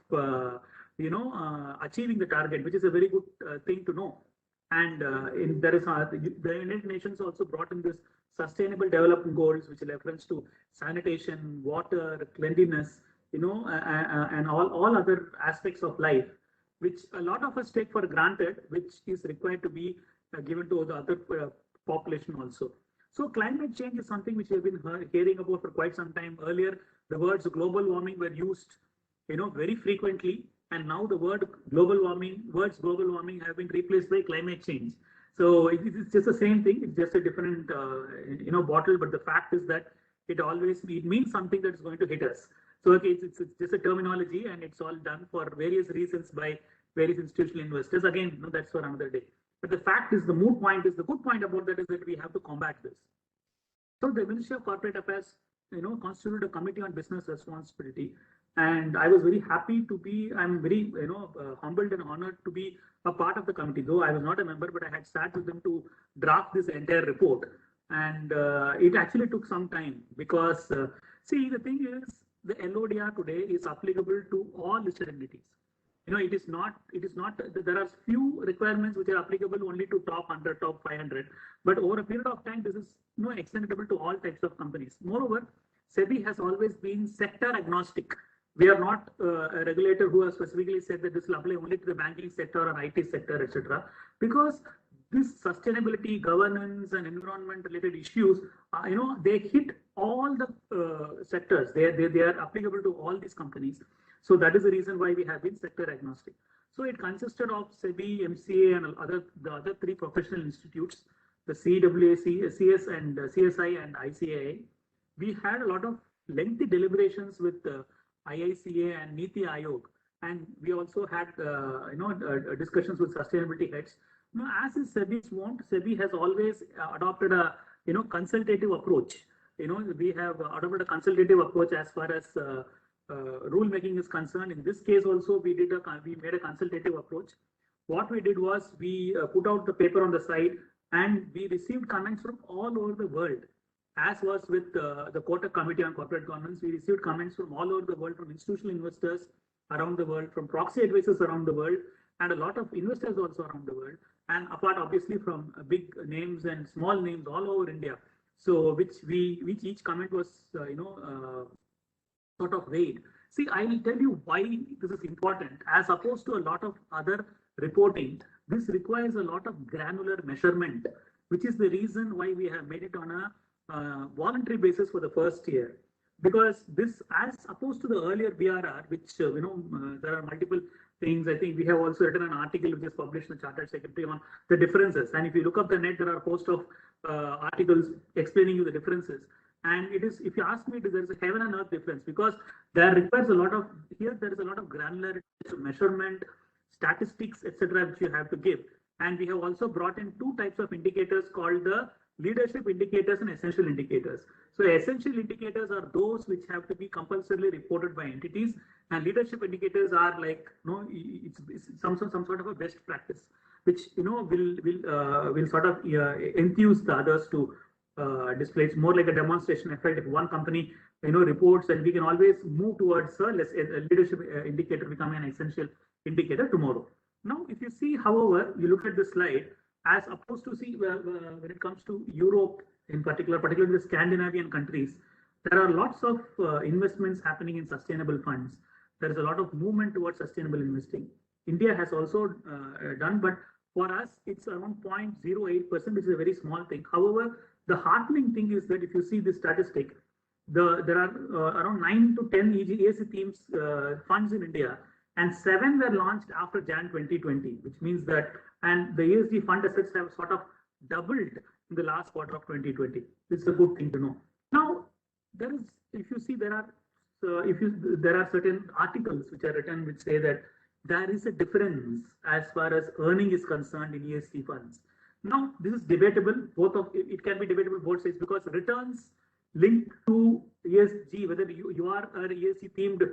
achieving the target, which is a very good thing to know. And the United Nations also brought in this Sustainable Development Goals, which reference to sanitation, water, cleanliness, and all other aspects of life, which a lot of us take for granted, which is required to be given to the other population also. So climate change is something which we have been hearing about for quite some time. Earlier, the words global warming were used, very frequently, and now the words global warming have been replaced by climate change. So it's just the same thing. It's just a different, bottle. But the fact is that it means something that's going to hit us. So okay, it's just a terminology, and it's all done for various reasons by various institutional investors. Again, that's for another day. But the fact is, the good point about that is that we have to combat this. So the Ministry of Corporate Affairs, constituted a committee on business responsibility. And I was very happy to be, I'm very, humbled and honored to be a part of the committee. Though I was not a member, but I had sat with them to draft this entire report. And it actually took some time because, see, the thing is, the LODR today is applicable to all listed entities. You know, it is not, there are few requirements which are applicable only to top 100, top 500, but over a period of time, this is, you know, extendable to all types of companies. Moreover, SEBI has always been sector agnostic. We are not a regulator who has specifically said that this will apply only to the banking sector or IT sector, etc. Because this sustainability, governance, and environment-related issues, you know, they hit all the sectors. They are applicable to all these companies. So that is the reason why we have been sector agnostic. So it consisted of SEBI, MCA, and the other three professional institutes, the CWAC, CS, and CSI, and ICAI. We had a lot of lengthy deliberations with IICA and Niti Aayog, and we also had discussions with sustainability heads. You know, as is SEBI's wont, SEBI has always adopted a consultative approach. You know, we have adopted a consultative approach as far as rule making is concerned. In this case also, we made a consultative approach. What we did was we put out the paper on the side, and we received comments from all over the world. As was with the Quota Committee on Corporate Governance, we received comments from all over the world, from institutional investors around the world, from proxy advisors around the world, and a lot of investors also around the world, and apart obviously from big names and small names all over India. So which each comment was sort of weighed. See, I will tell you why this is important. As opposed to a lot of other reporting, this requires a lot of granular measurement, which is the reason why we have made it on a voluntary basis for the first year. Because this, as opposed to the earlier BRR, which there are multiple things. I think we have also written an article which is published in the Chartered Secretary on the differences. And if you look up the net, there are a host of articles explaining you the differences. And it is, if you ask me, there is a heaven and earth difference, because there requires a lot of, here there is a lot of granularity, measurement, statistics, etc., which you have to give. And we have also brought in two types of indicators called the leadership indicators and essential indicators. So essential indicators are those which have to be compulsorily reported by entities, and leadership indicators are like, it's some sort of a best practice, which will sort of enthuse the others to display. It's more like a demonstration effect. If one company reports, and we can always move towards a leadership indicator becoming an essential indicator tomorrow. Now, if you see, however, you look at the slide, as opposed to see when it comes to Europe in particularly the Scandinavian countries, there are lots of investments happening in sustainable funds. There is a lot of movement towards sustainable investing. India has also done, but for us, it's around 0.08%, which is a very small thing. However, the heartening thing is that if you see this statistic, there are around 9 to 10 ESG themes funds in India, and 7 were launched after Jan 2020, which means that, and the ESG fund assets have sort of doubled in the last quarter of 2020. It's a good thing to know. Now, there is, if you see, there are certain articles which are written which say that there is a difference as far as earning is concerned in ESG funds. Now, this is debatable. It can be debatable both sides, because returns linked to ESG, whether you are an ESG themed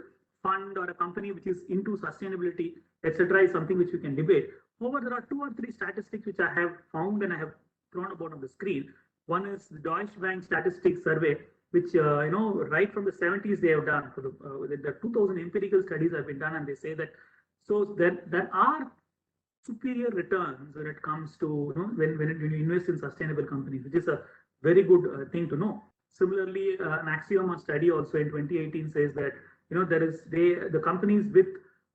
fund or a company which is into sustainability, etc., is something which we can debate. However, there are 2 or 3 statistics which I have found and I have thrown about on the screen. One is the Deutsche Bank Statistics Survey, which right from the 70s they have done. For the 2000 empirical studies have been done, and they say that there are superior returns when it comes to when you invest in sustainable companies, which is a very good thing to know. Similarly, an Axioma study also in 2018 says that the companies with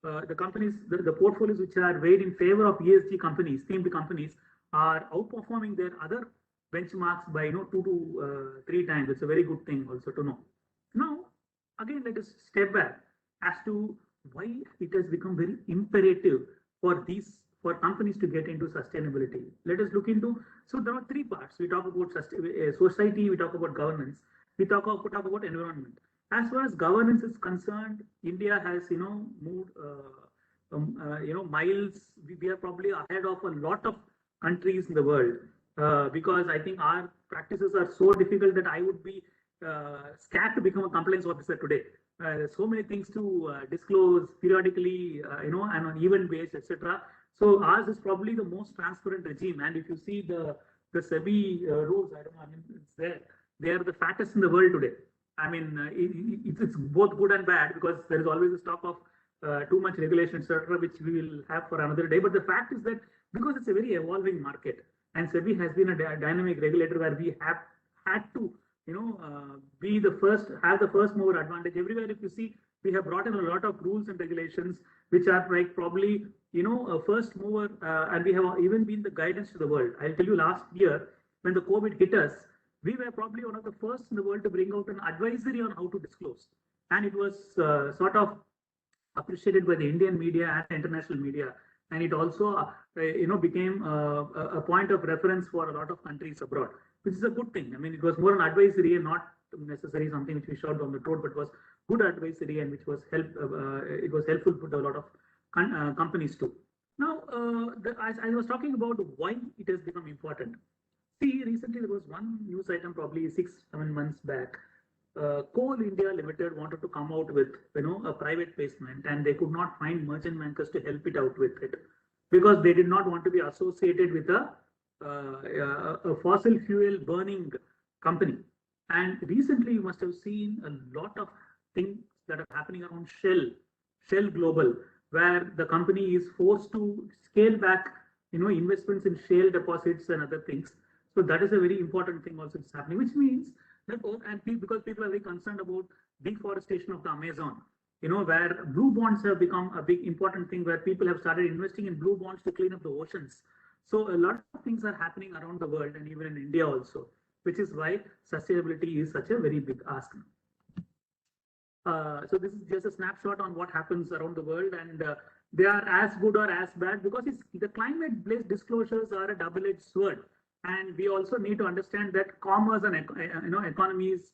the portfolios which are weighed in favor of ESG companies, themed companies, are outperforming their other benchmarks by 2 to 3 times. It's a very good thing also to know. Now, again, let us step back as to why it has become very imperative for companies to get into sustainability. Let us look into, so there are 3 parts. We talk about society, we talk about governance, we talk about environment. As far as governance is concerned, India has moved miles. We are probably ahead of a lot of countries in the world, because I think our practices are so difficult that I would be scared to become a compliance officer today. There's so many things to disclose periodically, and on event based, etc. So ours is probably the most transparent regime. And if you see the the SEBI rules, I don't know, I mean, it's there. They are the fattest in the world today. I mean, it's both good and bad because there is always a stock of too much regulation, etc., which we will have for another day. But the fact is that because it's a very evolving market, and SEBI has been a dynamic regulator where we have had to, be the first, have the first mover advantage everywhere. If you see, we have brought in a lot of rules and regulations which are like probably, a first mover, and we have even been the guidance to the world. I'll tell you, last year when the COVID hit us, we were probably one of the first in the world to bring out an advisory on how to disclose, and it was sort of appreciated by the Indian media and international media, and it also became a point of reference for a lot of countries abroad, which is a good thing. I mean, it was more an advisory and not necessarily something which we shot down the throat, but was good advisory and which was it was helpful to a lot of companies too. Now, I was talking about why it has become important. See, recently there was one news item, probably 6-7 months back. Coal India Limited wanted to come out with, a private placement, and they could not find merchant bankers to help it out with it because they did not want to be associated with a fossil fuel burning company. And recently, you must have seen a lot of things that are happening around Shell Global, where the company is forced to scale back, investments in shale deposits and other things. So that is a very important thing also that's happening, which means that, because people are very concerned about deforestation of the Amazon, where blue bonds have become a big important thing, where people have started investing in blue bonds to clean up the oceans. So a lot of things are happening around the world and even in India also, which is why sustainability is such a very big ask. So this is just a snapshot on what happens around the world, and they are as good or as bad because the climate-based disclosures are a double-edged sword. And we also need to understand that commerce and economies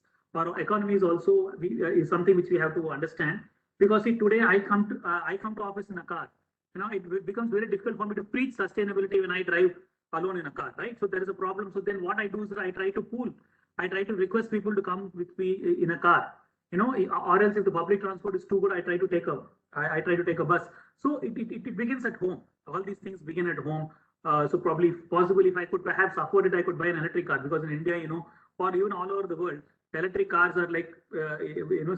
also is something which we have to understand. Because see, today I come to office in a car. It becomes very difficult for me to preach sustainability when I drive alone in a car, right? So there is a problem. So then what I do is I try to pool. I try to request people to come with me in a car. Or else if the public transport is too good, I try to take a bus. So it begins at home. All these things begin at home. So possibly if I could perhaps afford it, I could buy an electric car, because in India, or even all over the world, electric cars are like,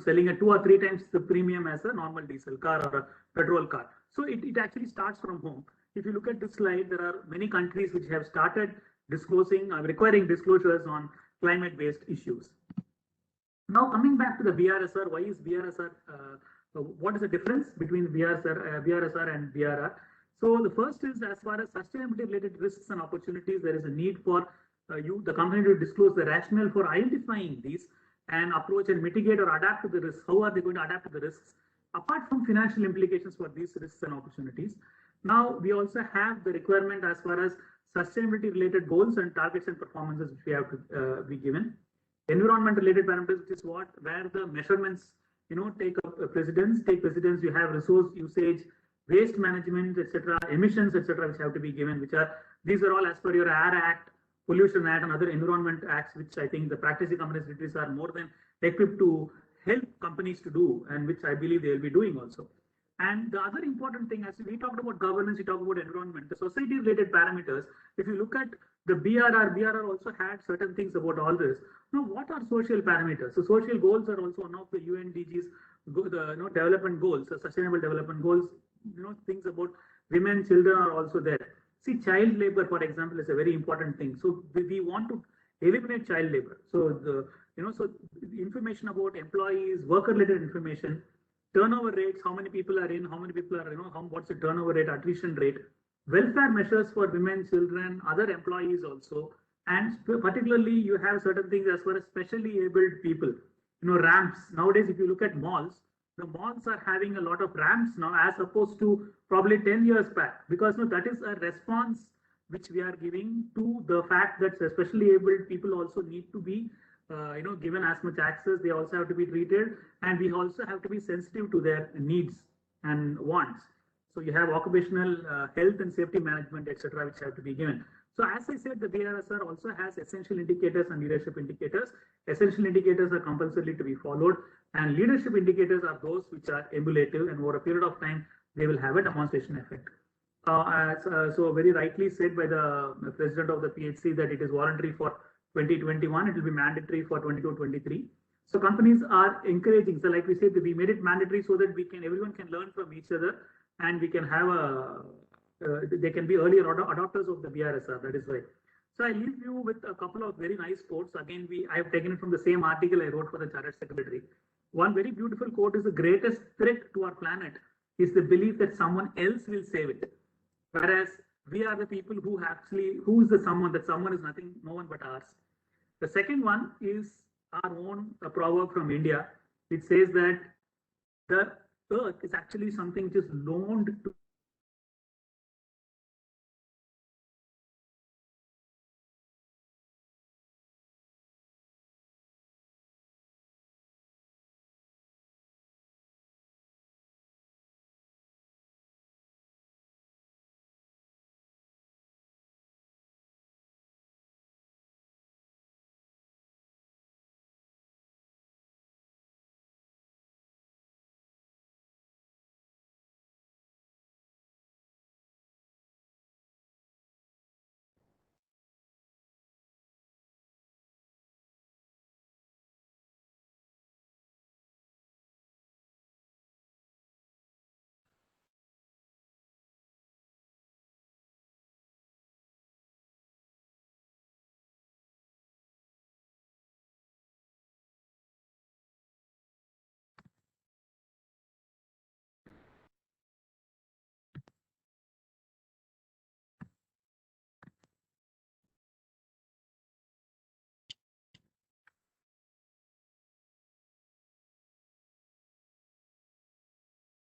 selling at 2 or 3 times the premium as a normal diesel car or a petrol car. So it actually starts from home. If you look at this slide, there are many countries which have started requiring disclosures on climate-based issues. Now coming back to the BRSR, why is BRSR? What is the difference between BRSR and BRR? So the first is, as far as sustainability related risks and opportunities, there is a need for the company to disclose the rationale for identifying these and approach and mitigate or adapt to the risks. How are they going to adapt to the risks? Apart from financial implications for these risks and opportunities. Now we also have the requirement as far as sustainability related goals and targets and performances which we have to be given. Environment related parameters, which is where the measurements, take precedence. You have resource usage, waste management, etc., emissions, etc., which have to be given, these are all as per your Air Act, Pollution Act, and other environment acts, which I think the practicing companies are more than equipped to help companies to do, and which I believe they will be doing also. And the other important thing, as we talked about governance, we talked about environment, the society related parameters. If you look at the BRR also had certain things about all this. Now, what are social parameters? So social goals are also one of the UNDG's development goals, sustainable development goals. Things about women, children are also there. See, child labor, for example, is a very important thing. So we want to eliminate child labor. So so the information about employees, worker-related information, turnover rates, how many people are in, how many people are, what's the turnover rate, attrition rate, welfare measures for women, children, other employees also, and particularly you have certain things as far as specially abled people, ramps. Nowadays, if you look at malls, the malls are having a lot of ramps now as opposed to probably 10 years back, because that is a response which we are giving to the fact that especially abled people also need to be given as much access. They also have to be treated, and we also have to be sensitive to their needs and wants. So you have occupational health and safety management, etc., which have to be given. So as I said, the BRSR also has essential indicators and leadership indicators. Essential indicators are compulsory to be followed, and leadership indicators are those which are emulative, and over a period of time, they will have a demonstration effect. So very rightly said by the president of the PHC that it is voluntary for 2021. It will be mandatory for 22-23. So companies are encouraging. So like we said, we made it mandatory so that everyone can learn from each other, and we can have they can be earlier adopters of the BRSR. That is why. So I leave you with a couple of very nice quotes. Again, I have taken it from the same article I wrote for the Chartered Secretary. One very beautiful quote is: the greatest threat to our planet is the belief that someone else will save it. Whereas we are the people who is the someone, that someone is nothing, no one but ours. The second one is our own proverb from India. It says that the earth is actually something which is loaned to.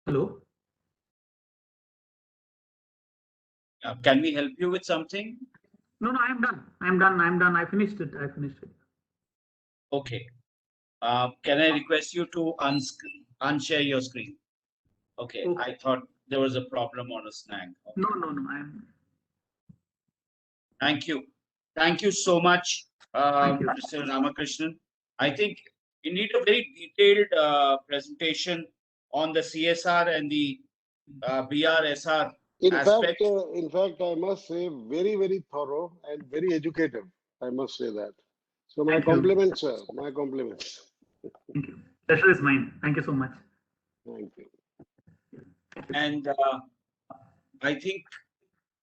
Hello. Can we help you with something? No, I am done. I'm done. I finished it. Okay. Can I request you to unshare your screen? Okay. Okay. I thought there was a problem or a snag. Okay. No. I'm. Thank you. Thank you so much, Thank you. Mr. Ramakrishnan. I think we need a very detailed presentation on the CSR and the BRSR aspect. In fact, I must say very, very thorough and very educative. I must say that. So my Thank you. compliments, sir. My compliments. Thank you. Pleasure is mine. Thank you so much. Thank you. And I think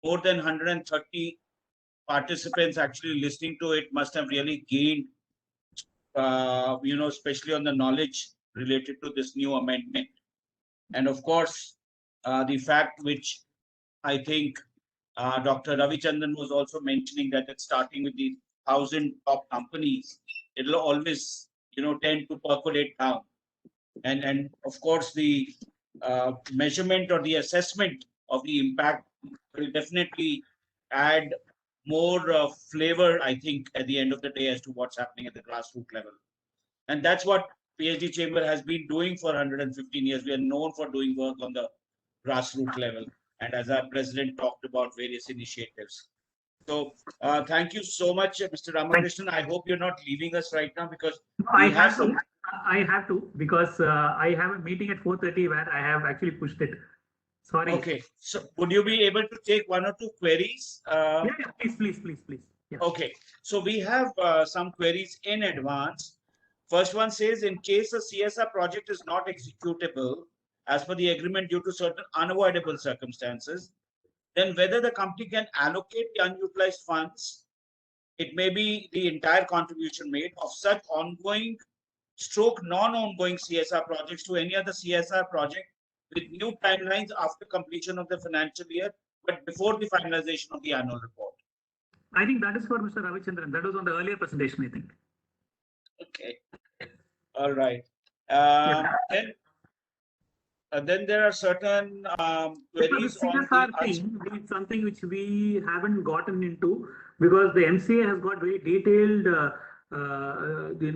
more than 130 participants actually listening to it must have really gained, especially on the knowledge related to this new amendment. And of course, the fact which I think Dr. Ravi Chandra was also mentioning, that it's starting with the 1,000 top companies, it'll always, tend to percolate down. And of course, the measurement or the assessment of the impact will definitely add more flavor, I think, at the end of the day as to what's happening at the grassroots level. And that's what PhD Chamber has been doing for 115 years. We are known for doing work on the grassroots level. And as our president talked about various initiatives. So thank you so much, Mr. Ramakrishnan. I hope you're not leaving us right now, because I have to because I have a meeting at 4:30 where I have actually pushed it. Sorry. Okay. So would you be able to take one or two queries? Yeah, please. Yeah. Okay. So we have some queries in advance. First one says, in case a CSR project is not executable as per the agreement due to certain unavoidable circumstances, then whether the company can allocate the unutilized funds, it may be the entire contribution made of such ongoing / non-ongoing CSR projects to any other CSR project with new timelines after completion of the financial year, but before the finalization of the annual report. I think that is for Mr. Ravi Chandran. That was on the earlier presentation, I think. Okay. All right. Then there are certain queries on the CSR thing. It's something which we haven't gotten into because the MCA has got very detailed, the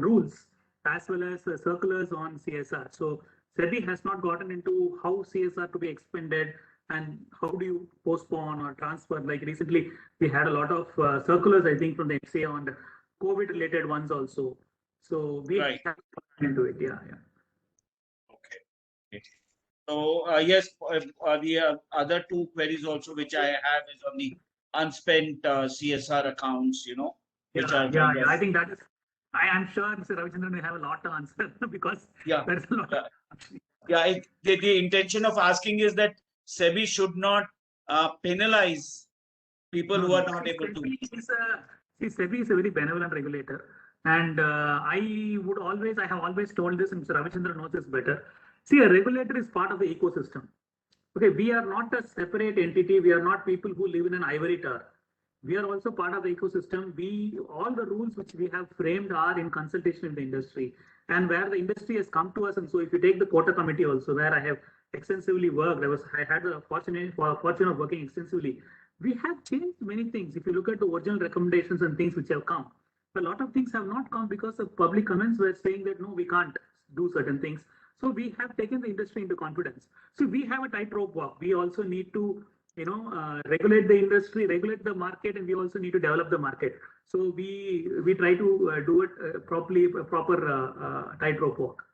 rules as well as circulars on CSR. So SEBI has not gotten into how CSR to be expended and how do you postpone or transfer. Like recently, we had a lot of circulars, I think, from the MCA on the COVID-related ones also. So we haven't gotten into it. Yeah. So yes, the other two queries also which I have is on the unspent CSR accounts, which are Yeah. kind of, I think that is. I am sure Mr. Ravi Chandra will have a lot to answer because yeah, there's a lot. yeah. Yeah, the intention of asking is that SEBI should not penalize people who are not able to. SEBI is a very benevolent regulator, and I have always told this, and Mr. Ravi Chandra knows this better. See, a regulator is part of the ecosystem. Okay, we are not a separate entity. We are not people who live in an ivory tower. We are also part of the ecosystem. All the rules which we have framed are in consultation with the industry, and where the industry has come to us. And so, if you take the quota committee also, where I have extensively worked, I had the fortune of working extensively. We have changed many things. If you look at the original recommendations and things which have come, a lot of things have not come because the public comments were saying that no, we can't do certain things. So we have taken the industry into confidence. So we have a tightrope walk. We also need to, regulate the industry, regulate the market, and we also need to develop the market. So we try to do it properly, proper tightrope walk.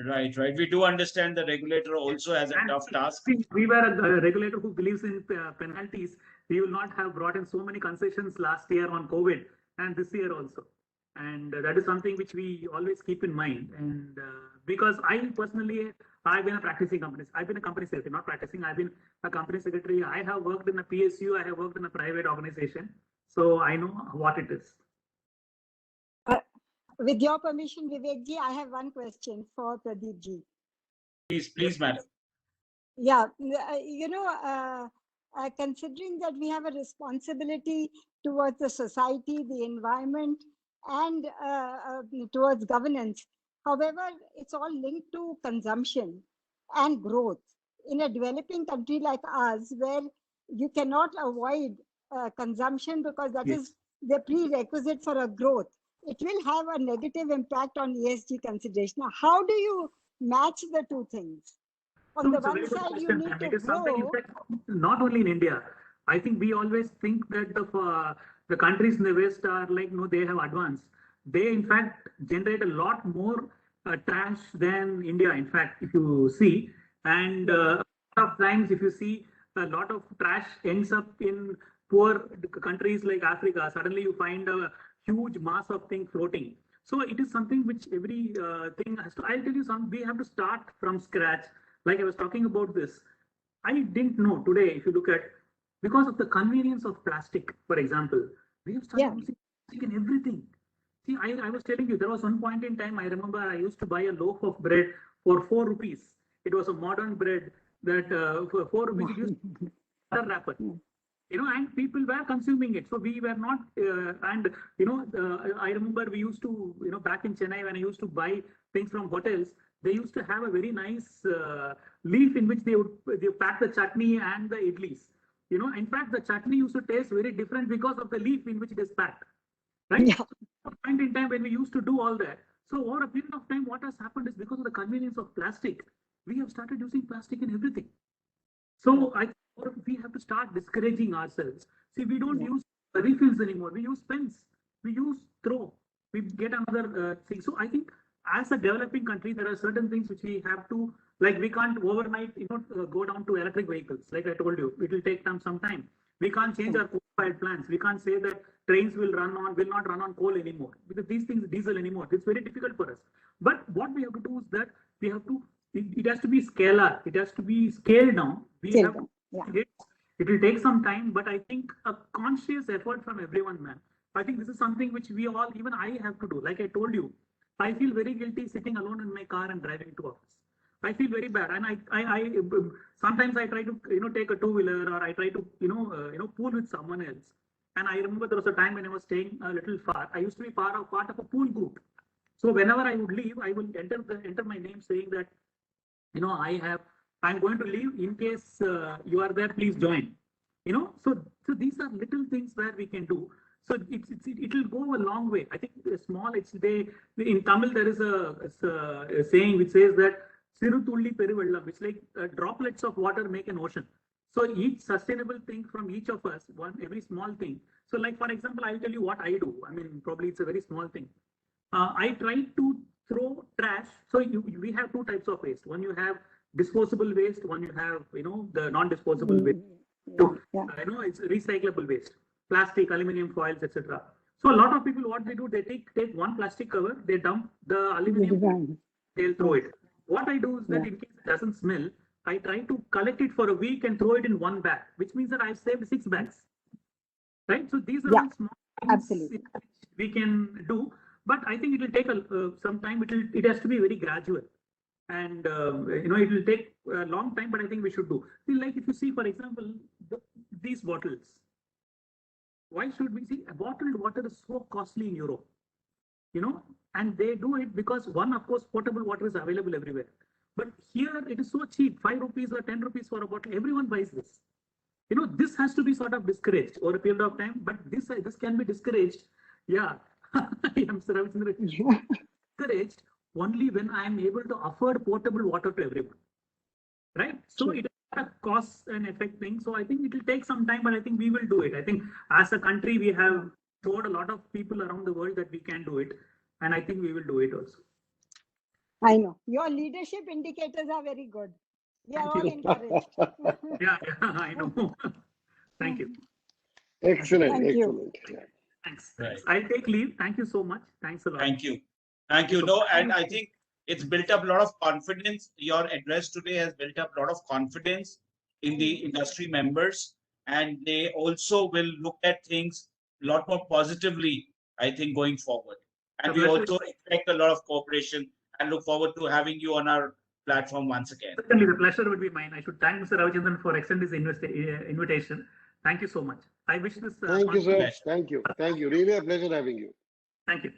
Right. We do understand the regulator also has a tough task. We were a regulator who believes in penalties. We will not have brought in so many concessions last year on COVID and this year also. And that is something which we always keep in mind. And because I've been a practicing company. I've been a company secretary, not practicing. I've been a company secretary. I have worked in a PSU. I have worked in a private organization. So I know what it is. With your permission, Vivek ji, I have one question for Pradeep ji. Please, madam. Yeah, considering that we have a responsibility towards the society, the environment, and towards governance. However, it's all linked to consumption and growth. In a developing country like ours, where you cannot avoid consumption because that is the prerequisite for a growth, it will have a negative impact on ESG consideration. Now, how do you match the two things? On the one side, you need to grow. Not only in India, I think we always think that the countries in the West are like, no, they have advanced. They, in fact, generate a lot more trash than India, in fact, if you see. And a lot of times, if you see, a lot of trash ends up in poor countries like Africa. Suddenly, you find a huge mass of things floating. So it is something which every thing has to. I'll tell you something. We have to start from scratch. Like I was talking about this, I didn't know today. If you look at, because of the convenience of plastic, for example, we have started using plastic in everything. See, I was telling you, there was one point in time, I remember I used to buy a loaf of bread for 4 rupees. It was a modern bread that for 4 rupees, it used butter wrapper. And people were consuming it. So we were not, I remember we used to, back in Chennai, when I used to buy things from hotels, they used to have a very nice leaf in which they pack the chutney and the idlis. In fact, the chutney used to taste very different because of the leaf in which it is packed. Right? Yeah. At a point in time when we used to do all that. So over a period of time, what has happened is because of the convenience of plastic, we have started using plastic in everything. So we have to start discouraging ourselves. See, we don't use refills anymore. We use pens. We use throw. We get another thing. So I think as a developing country, there are certain things which we have to, like we can't overnight, go down to electric vehicles. Like I told you, it will take some time. We can't change our coal-fired plants. We can't say that trains will not run on coal anymore because these things diesel anymore. It's very difficult for us. But what we have to do is that we have to. It has to be scalar. It has to be scaled down. It will take some time, but I think a conscious effort from everyone, man. I think this is something which we all, even I have to do. Like I told you, I feel very guilty sitting alone in my car and driving to office. I feel very bad, and I sometimes I try to take a two-wheeler or I try to pool with someone else. And I remember there was a time when I was staying a little far. I used to be part of a pool group. So whenever I would leave, I would enter my name saying that I'm going to leave. In case you are there, please join. So these are little things where we can do. So it will go a long way. I think small. In Tamil there is a saying which says that "Siru tulli perivellam," which like droplets of water make an ocean. So each sustainable thing from each of us, every small thing. So like for example, I'll tell you what I do. I mean, probably it's a very small thing. I try to throw trash. So we have two types of waste. One, you have disposable waste, one you have, the non-disposable waste. So, Yeah. It's recyclable waste, plastic, aluminum foils, etc. So a lot of people, what they do, they take one plastic cover, they dump the aluminum, they'll throw it. What I do is that in case it doesn't smell, I try to collect it for a week and throw it in one bag, which means that I've saved 6 bags. Right? So these are all small things absolutely. we can do, but I think it will take some time. It has to be very gradual, and it will take a long time. But I think we should do. See, like if you see, for example, these bottles. Why should we see? Bottled water is so costly in Europe, and they do it because one, of course, potable water is available everywhere. But here it is so cheap, 5 rupees or 10 rupees for a bottle. Everyone buys this. This has to be sort of discouraged over a period of time, but this can be discouraged. Yeah, I'm Sir Ravi Chandra. Discouraged only when I am able to afford potable water to everyone. Right? So it is a cost and effect thing. So I think it will take some time, but I think we will do it. I think as a country, we have showed a lot of people around the world that we can do it. And I think we will do it also. I know. Your leadership indicators are very good. We are all encouraged. Yeah, I know. Thank you. Excellent, Thank you. excellent. Thanks. Right. I'll take leave. Thank you so much. Thanks a lot. Thank you. Thank you. No, and I think it's built up a lot of confidence. Your address today has built up a lot of confidence in the industry members, and they also will look at things a lot more positively, I think, going forward. And we also expect a lot of cooperation and look forward to having you on our platform once again. Certainly, the pleasure would be mine. I should thank Mr. Ravi Chandran for extending this invitation. Thank you so much. I wish this. Thank you, sir. Thank you. Thank you. Really a pleasure having you. Thank you.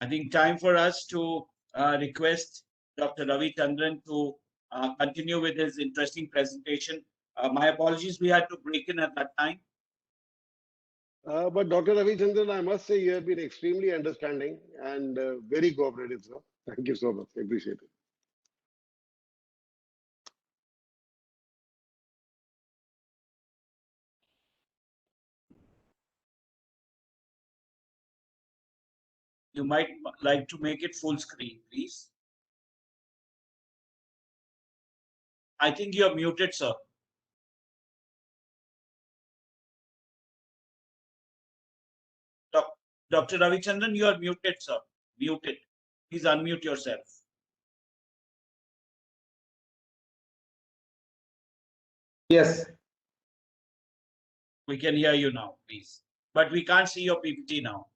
I think time for us to request Dr. Ravi Chandran to continue with his interesting presentation. My apologies, we had to break in at that time. But Dr. Ravi Chandran, I must say you have been extremely understanding and very cooperative, sir. Thank you so much. I appreciate it. You might like to make it full screen, please. I think you're muted, sir. Dr. Ravi Chandran, you are muted, sir. Muted. Please unmute yourself. Yes. We can hear you now, please. But we can't see your PPT now.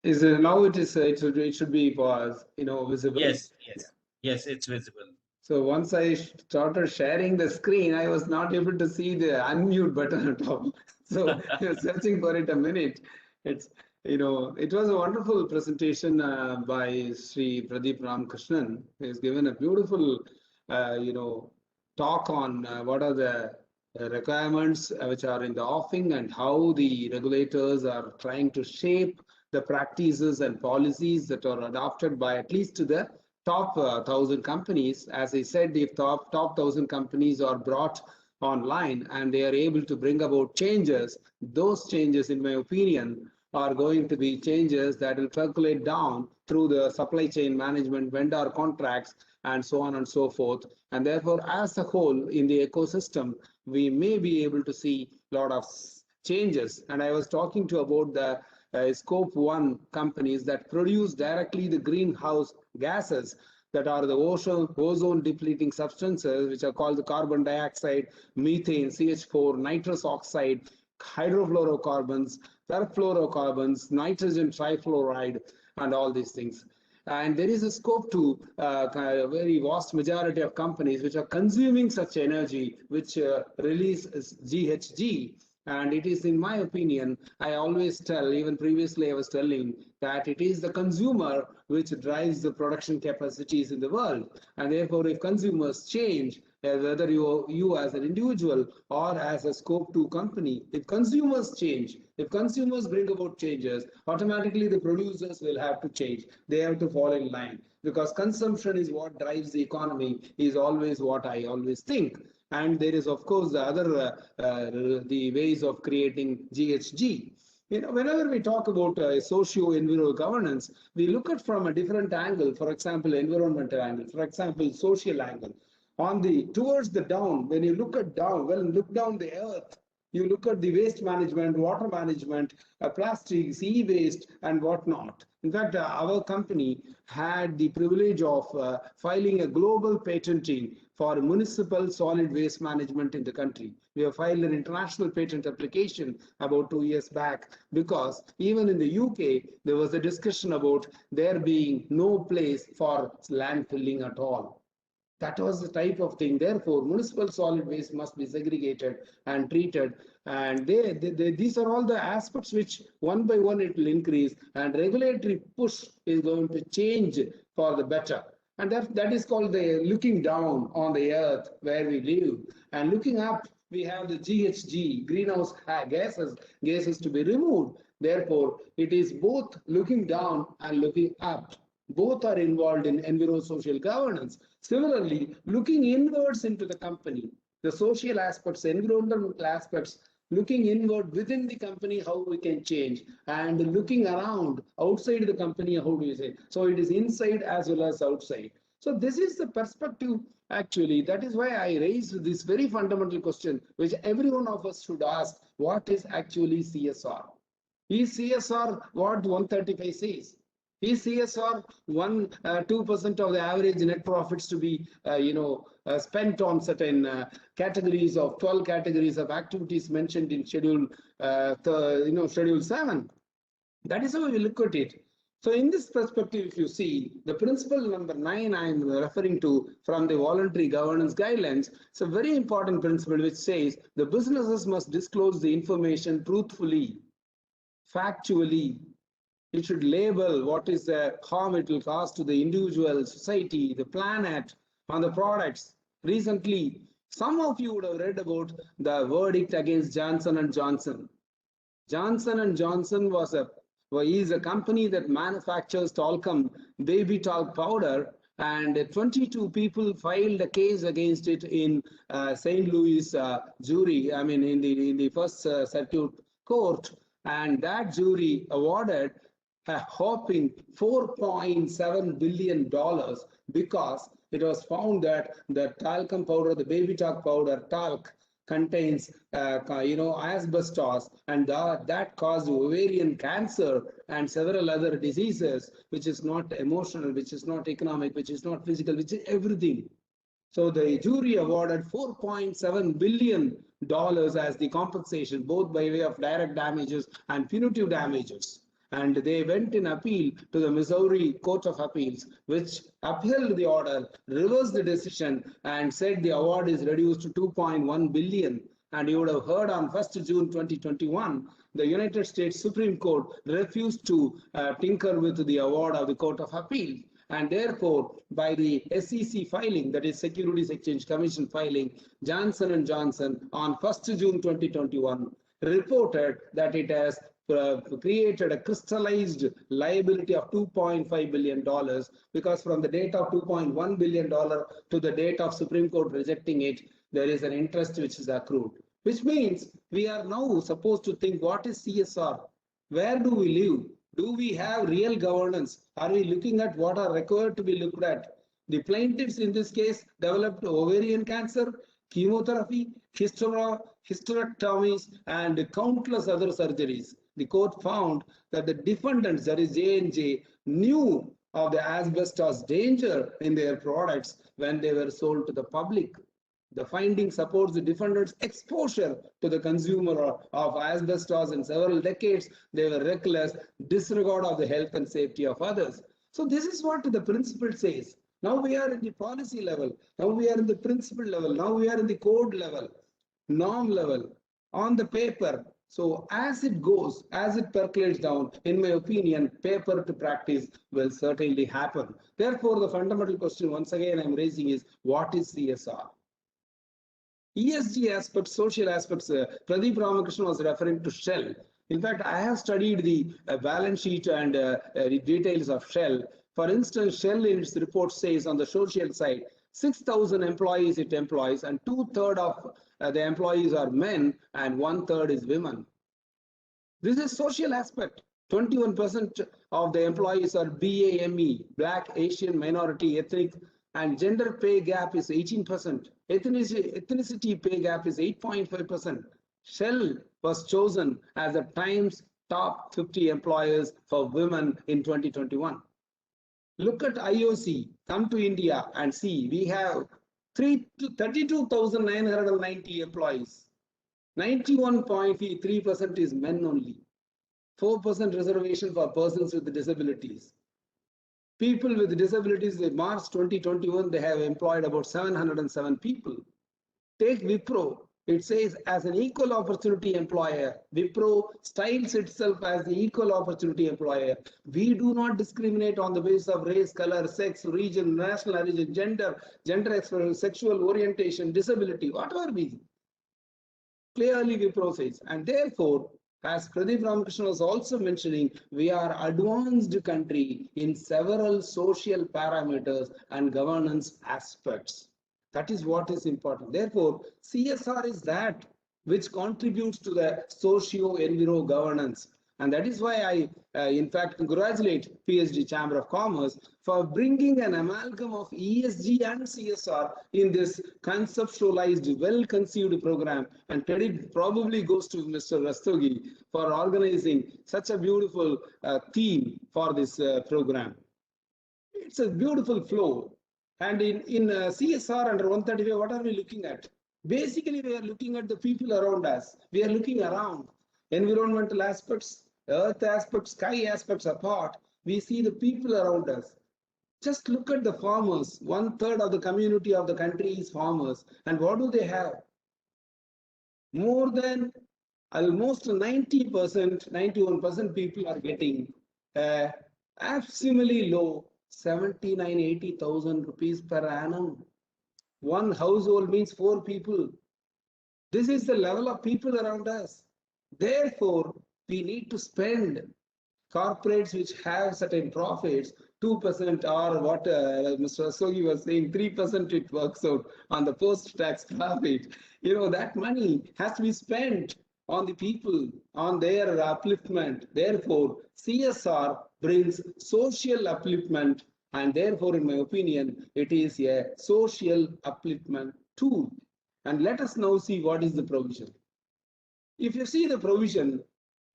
Is now it should be visible. Yes, it's visible. So once I started sharing the screen, I was not able to see the unmute button at all. So I was searching for it a minute. It was a wonderful presentation by Sri Pradeep Ramakrishnan. He has given a beautiful, talk on what are the requirements which are in the offing and how the regulators are trying to shape the practices and policies that are adopted by at least to the top 1,000 companies. As I said, if top 1,000 companies are brought online and they are able to bring about changes, those changes, in my opinion, are going to be changes that will percolate down through the supply chain management, vendor contracts, and so on and so forth. And therefore, as a whole in the ecosystem, we may be able to see a lot of changes. And I was talking about the scope 1 companies that produce directly the greenhouse gases that are the ozone depleting substances, which are called the carbon dioxide, methane, CH4, nitrous oxide, hydrofluorocarbons, perfluorocarbons, nitrogen trifluoride, and all these things. And there is a scope to a very vast majority of companies which are consuming such energy, which release GHG. And it is, in my opinion, I always tell, even previously I was telling, that it is the consumer which drives the production capacities in the world. And therefore, if consumers change, whether you as an individual or as a scope 2 company, if consumers change, if consumers bring about changes, automatically the producers will have to change. They have to fall in line, because consumption is what drives the economy, is always what I always think. And there is, of course, the other the ways of creating GHG. whenever we talk about socio-environmental governance, we look at from a different angle. For example, environmental angle. For example, social angle. Towards the down, when you look down the earth, you look at the waste management, water management, plastics, e-waste, and whatnot. In fact, our company had the privilege of filing a global patenting for municipal solid waste management in the country. We have filed an international patent application about 2 years back, because even in the UK, there was a discussion about there being no place for landfilling at all. That was the type of thing. Therefore, municipal solid waste must be segregated and treated. And these are all the aspects which one by one it will increase, and regulatory push is going to change for the better. And that is called the looking down on the earth where we live. And looking up, we have the GHG, greenhouse gases to be removed. Therefore, it is both looking down and looking up. Both are involved in environmental-social governance. Similarly, looking inwards into the company, the social aspects, environmental aspects, looking inward within the company, how we can change, and looking around outside the company, how do we say? So it is inside as well as outside. So this is the perspective, actually. That is why I raised this very fundamental question, which every one of us should ask: what is actually CSR? Is CSR what 135 says? Is CSR 2% of the average net profits to be, spent on certain categories of 12 categories of activities mentioned in Schedule 7? That is how we look at it. So in this perspective, if you see, the principle number 9 I am referring to from the voluntary governance guidelines, it's a very important principle which says the businesses must disclose the information truthfully, factually. It should label what is the harm it will cause to the individual, society, the planet, on the products. Recently, some of you would have read about the verdict against Johnson & Johnson. Johnson & Johnson is a company that manufactures talcum, baby talc powder, and 22 people filed a case against it in St. Louis jury, in the First Circuit Court, and that jury awarded a whopping $4.7 billion because it was found that the talcum powder, the baby talc powder, talc, contains asbestos, and that caused ovarian cancer and several other diseases, which is not emotional, which is not economic, which is not physical, which is everything. So the jury awarded $4.7 billion as the compensation, both by way of direct damages and punitive damages. And they went in appeal to the Missouri Court of Appeals, which upheld the order, reversed the decision, and said the award is reduced to $2.1 billion. And you would have heard on 1st June 2021, the United States Supreme Court refused to tinker with the award of the Court of Appeal. And therefore, by the SEC filing, that is Securities Exchange Commission filing, Johnson & Johnson on 1st June 2021 reported that it has created a crystallized liability of $2.5 billion, because from the date of $2.1 billion to the date of Supreme Court rejecting it, there is an interest which is accrued, which means we are now supposed to think, what is CSR? Where do we live? Do we have real governance? Are we looking at what are required to be looked at? The plaintiffs in this case developed ovarian cancer, chemotherapy, hysterectomies, and countless other surgeries. The court found that the defendants, that is J&J, knew of the asbestos danger in their products when they were sold to the public. The finding supports the defendants' exposure to the consumer of asbestos in several decades. They were reckless, disregard of the health and safety of others. So this is what the principle says. Now we are in the policy level. Now we are in the principle level. Now we are in the code level, norm level, on the paper. So as it goes, as it percolates down, in my opinion, paper to practice will certainly happen. Therefore, the fundamental question once again I'm raising is, what is CSR? ESG aspects, social aspects, Pradeep Ramakrishnan was referring to Shell. In fact, I have studied the balance sheet and the details of Shell. For instance, Shell in its report says on the social side, 6,000 employees it employs, and 2/3 of the employees are men and 1/3 is women. This is social aspect. 21% of the employees are BAME, Black, Asian, Minority, Ethnic, and gender pay gap is 18%. Ethnicity pay gap is 8.5%. Shell was chosen as the Times top 50 employers for women in 2021. Look at IOC, come to India and see, we have 32,990 employees. 91.3% is men only. 4% reservation for persons with disabilities. People with disabilities in March 2021, they have employed about 707 people. Take Wipro. It says as an equal opportunity employer. Wipro styles itself as the equal opportunity employer. We do not discriminate on the basis of race, color, sex, region, national origin, gender expression, sexual orientation, disability, whatever be. Clearly Wipro says, and therefore, as Pradeep Ramakrishnan was also mentioning, we are advanced country in several social parameters and governance aspects. That is what is important. Therefore, CSR is that which contributes to the socio-enviro governance. And that is why I, in fact, congratulate PhD Chamber of Commerce for bringing an amalgam of ESG and CSR in this conceptualized, well-conceived program. And credit probably goes to Mr. Rastogi for organizing such a beautiful theme for this program. It's a beautiful flow. And in CSR under 135, what are we looking at? Basically, we are looking at the people around us. We are looking around environmental aspects, earth aspects, sky aspects apart. We see the people around us. Just look at the farmers. 1/3 of the community of the country is farmers. And what do they have? More than almost 90%, 91% people are getting absurdly low 79,000-80,000 rupees per annum. One household means 4 people. This is the level of people around us. Therefore, we need to spend. Corporates which have certain profits, 2% or what Mr. Asogi was saying, 3% it works out on the post-tax profit. You know, that money has to be spent on the people, on their upliftment. Therefore, CSR brings social upliftment, and therefore, in my opinion, it is a social upliftment tool. And let us now see what is the provision. If you see the provision,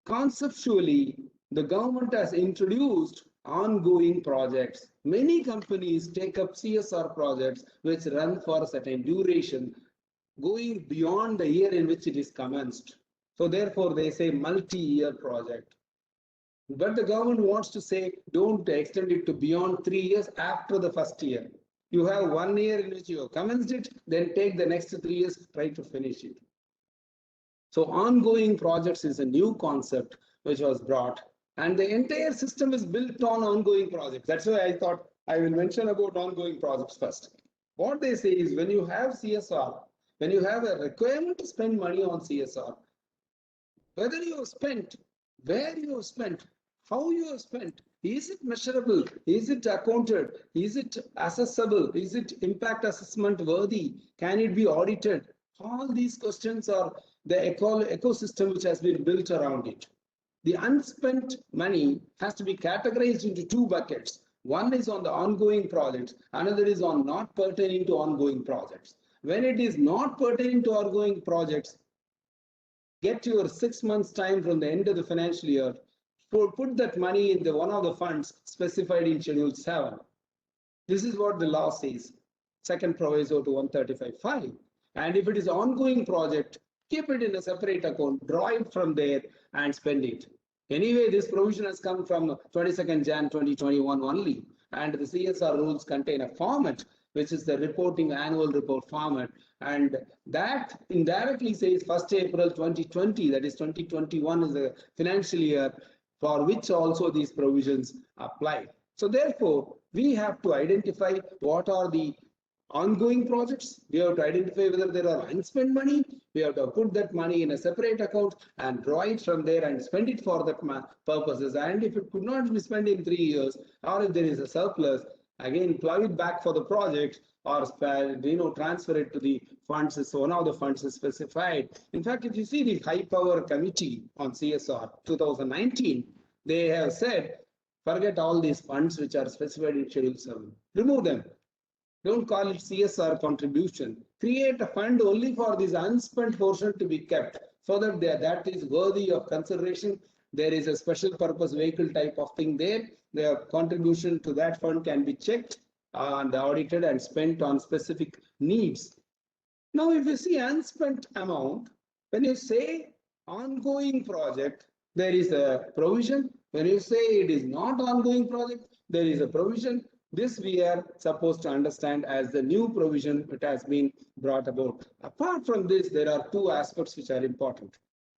conceptually, the government has introduced ongoing projects. Many companies take up CSR projects which run for a certain duration, going beyond the year in which it is commenced. So therefore, they say multi-year project. But the government wants to say, don't extend it to beyond 3 years after the first year. You have 1 year in which you have commenced it, then take the next 3 years, try to finish it. So ongoing projects is a new concept which was brought, and the entire system is built on ongoing projects. That's why I thought I will mention about ongoing projects first. What they say is when you have CSR, when you have a requirement to spend money on CSR, whether you have spent, where you have spent, how you have spent, is it measurable, is it accounted, is it assessable, is it impact assessment worthy, can it be audited? All these questions are the ecosystem which has been built around it. The unspent money has to be categorized into 2 buckets. One is on the ongoing projects, another is on not pertaining to ongoing projects. When it is not pertaining to ongoing projects, get your 6 months time from the end of the financial year, put that money in one of the funds specified in Schedule 7. This is what the law says, second proviso to 135(5). And if it is ongoing project, keep it in a separate account, draw it from there and spend it. Anyway, this provision has come from 22nd Jan 2021 only, and the CSR rules contain a format which is the reporting annual report format, and that indirectly says 1st April 2020, that is 2021 is the financial year for which also these provisions apply. So therefore, we have to identify what are the ongoing projects. We have to identify whether there are unspent money. We have to put that money in a separate account and draw it from there and spend it for that purposes. And if it could not be spent in 3 years, or if there is a surplus, again plug it back for the project or transfer it to the funds. So now the funds is specified. In fact, if you see the high power committee on CSR 2019, they have said, forget all these funds which are specified in Schedule 7. Remove them. Don't call it CSR contribution. Create a fund only for this unspent portion to be kept so that that is worthy of consideration. There is a special purpose vehicle type of thing there. Their contribution to that fund can be checked and audited and spent on specific needs. Now, if you see unspent amount, when you say ongoing project, there is a provision. When you say it is not ongoing project, there is a provision. This we are supposed to understand as the new provision that has been brought about. Apart from this, there are two aspects which are important.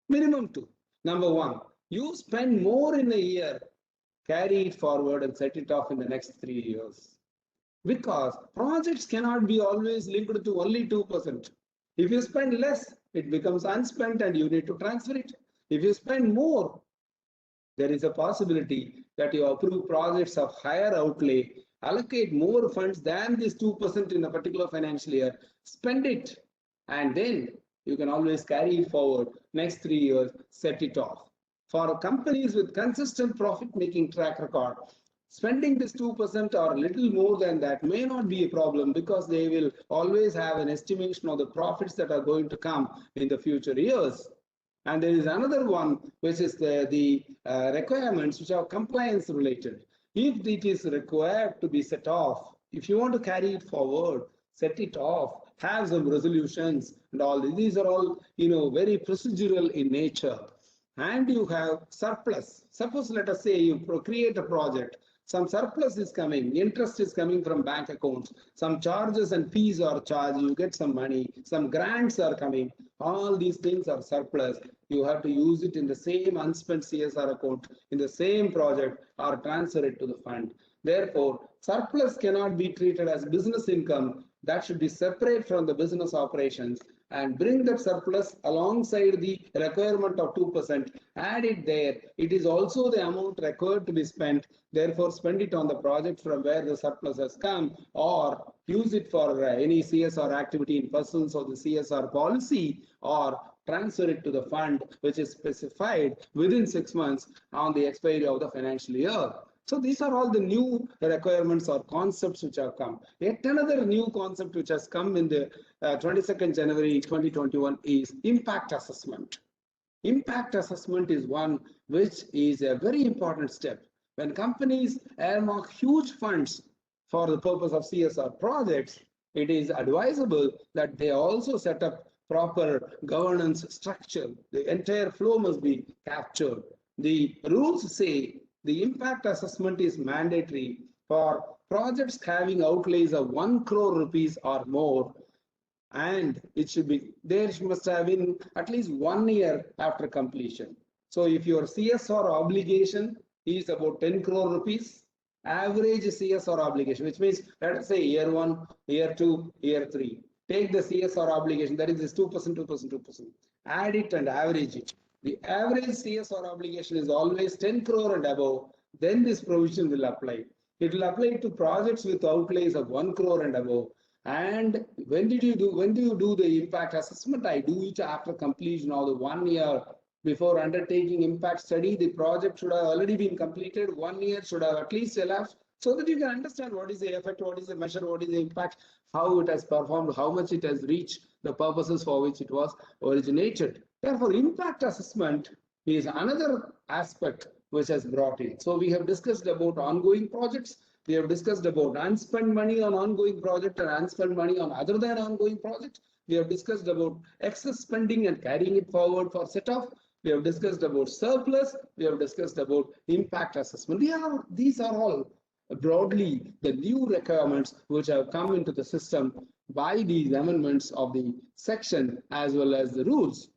Minimum two. Number one, you spend more in a year, carry it forward and set it off in the next 3 years. Because projects cannot be always linked to only 2%. If you spend less, it becomes unspent and you need to transfer it. If you spend more, there is a possibility that you approve projects of higher outlay, allocate more funds than this 2% in a particular financial year, spend it, and then you can always carry it forward. Next 3 years, set it off. For companies with consistent profit-making track record, spending this 2% or a little more than that may not be a problem because they will always have an estimation of the profits that are going to come in the future years. And there is another one, which is the requirements which are compliance related. If it is required to be set off, if you want to carry it forward, set it off, have some resolutions and all. These are all, very procedural in nature. And you have surplus. Suppose, let us say you create a project. Some surplus is coming, interest is coming from bank accounts, some charges and fees are charged, you get some money, some grants are coming, all these things are surplus. You have to use it in the same unspent CSR account, in the same project, or transfer it to the fund. Therefore, surplus cannot be treated as business income. That should be separate from the business operations, and bring that surplus alongside the requirement of 2%, add it there. It is also the amount required to be spent. Therefore, spend it on the project from where the surplus has come, or use it for any CSR activity in pursuance of the CSR policy, or transfer it to the fund which is specified within 6 months on the expiry of the financial year. So these are all the new requirements or concepts which have come. Yet another new concept which has come in the 22nd January 2021 is impact assessment. Impact assessment is one which is a very important step. When companies earmark huge funds for the purpose of CSR projects, it is advisable that they also set up proper governance structure. The entire flow must be captured. The rules say the impact assessment is mandatory for projects having outlays of 1 crore rupees or more, and it should be, there must have been at least 1 year after completion. So if your CSR obligation is about 10 crore rupees, average CSR obligation, which means let us say year 1, year 2, year 3. Take the CSR obligation, that is this 2%, 2%, 2%. Add it and average it. The average CSR obligation is always 10 crore and above. Then this provision will apply. It will apply to projects with outlays of 1 crore and above. And when do you do the impact assessment? I do it after completion of the 1 year. Before undertaking impact study, the project should have already been completed. 1 year should have at least elapsed, so that you can understand what is the effect, what is the measure, what is the impact, how it has performed, how much it has reached the purposes for which it was originated. Therefore, impact assessment is another aspect which has brought in. So we have discussed about ongoing projects. We have discussed about unspent money on ongoing project and unspent money on other than ongoing project. We have discussed about excess spending and carrying it forward for set-off. We have discussed about surplus. We have discussed about impact assessment. These are all broadly the new requirements which have come into the system by these amendments of the section as well as the rules.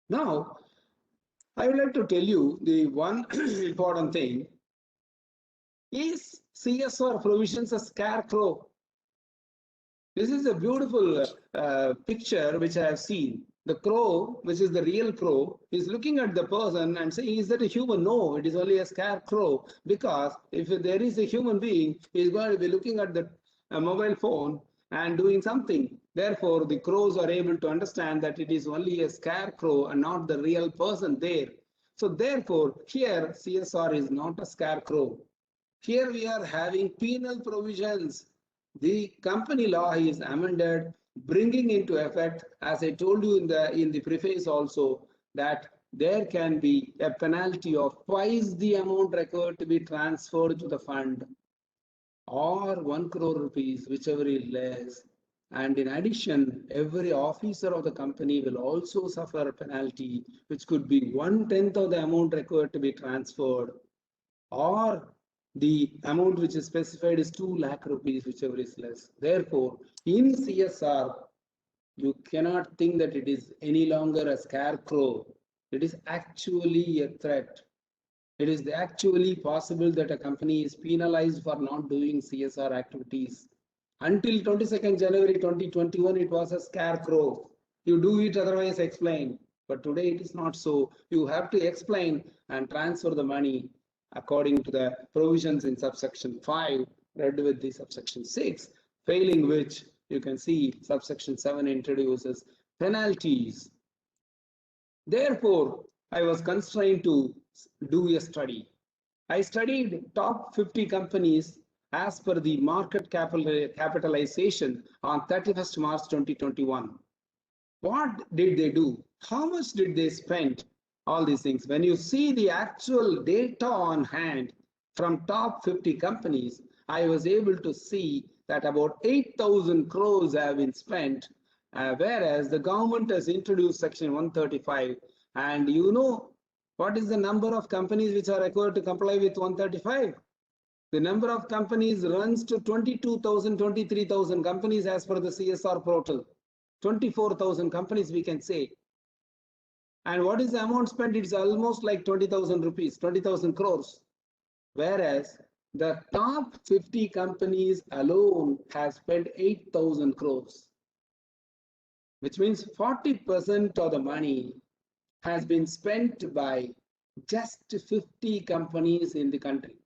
Now, I would like to tell you the one important thing. Is CSR provisions a scarecrow? This is a beautiful picture which I have seen. the crow, which is the real crow, is looking at the person and saying, is that a human? No, it is only a scarecrow, because if there is a human being, he is going to be looking at the mobile phone and doing something. Therefore, the crows are able to understand that it is only a scarecrow and not the real person there. So therefore, here CSR is not a scarecrow. Here we are having penal provisions. The company law is amended, bringing into effect, as I told you in the preface also, that there can be a penalty of twice the amount required to be transferred to the fund, or 1 crore rupees, whichever is less. And in addition, every officer of the company will also suffer a penalty, which could be 1/10 of the amount required to be transferred, or the amount which is specified is 2 lakh rupees, whichever is less. Therefore, in CSR, you cannot think that it is any longer a scarecrow. It is actually a threat. It is actually possible that a company is penalized for not doing CSR activities. Until 22nd January 2021, it was a scarecrow. You do it, otherwise explain. But today it is not so. You have to explain and transfer the money according to the provisions in subsection 5, read with the subsection 6, failing which you can see subsection 7 introduces penalties. Therefore, I was constrained to do a study. I studied top 50 companies as per the market capitalization on 31st March 2021. What did they do? How much did they spend? All these things. When you see the actual data on hand from top 50 companies, I was able to see that about 8,000 crores have been spent, whereas the government has introduced section 135. And you know what is the number of companies which are required to comply with 135? The number of companies runs to 22,000, 23,000 companies as per the CSR portal. 24,000 companies we can say. And what is the amount spent? It's almost like 20,000 rupees, 20,000 crores. Whereas the top 50 companies alone have spent 8,000 crores, which means 40% of the money has been spent by just 50 companies in the country.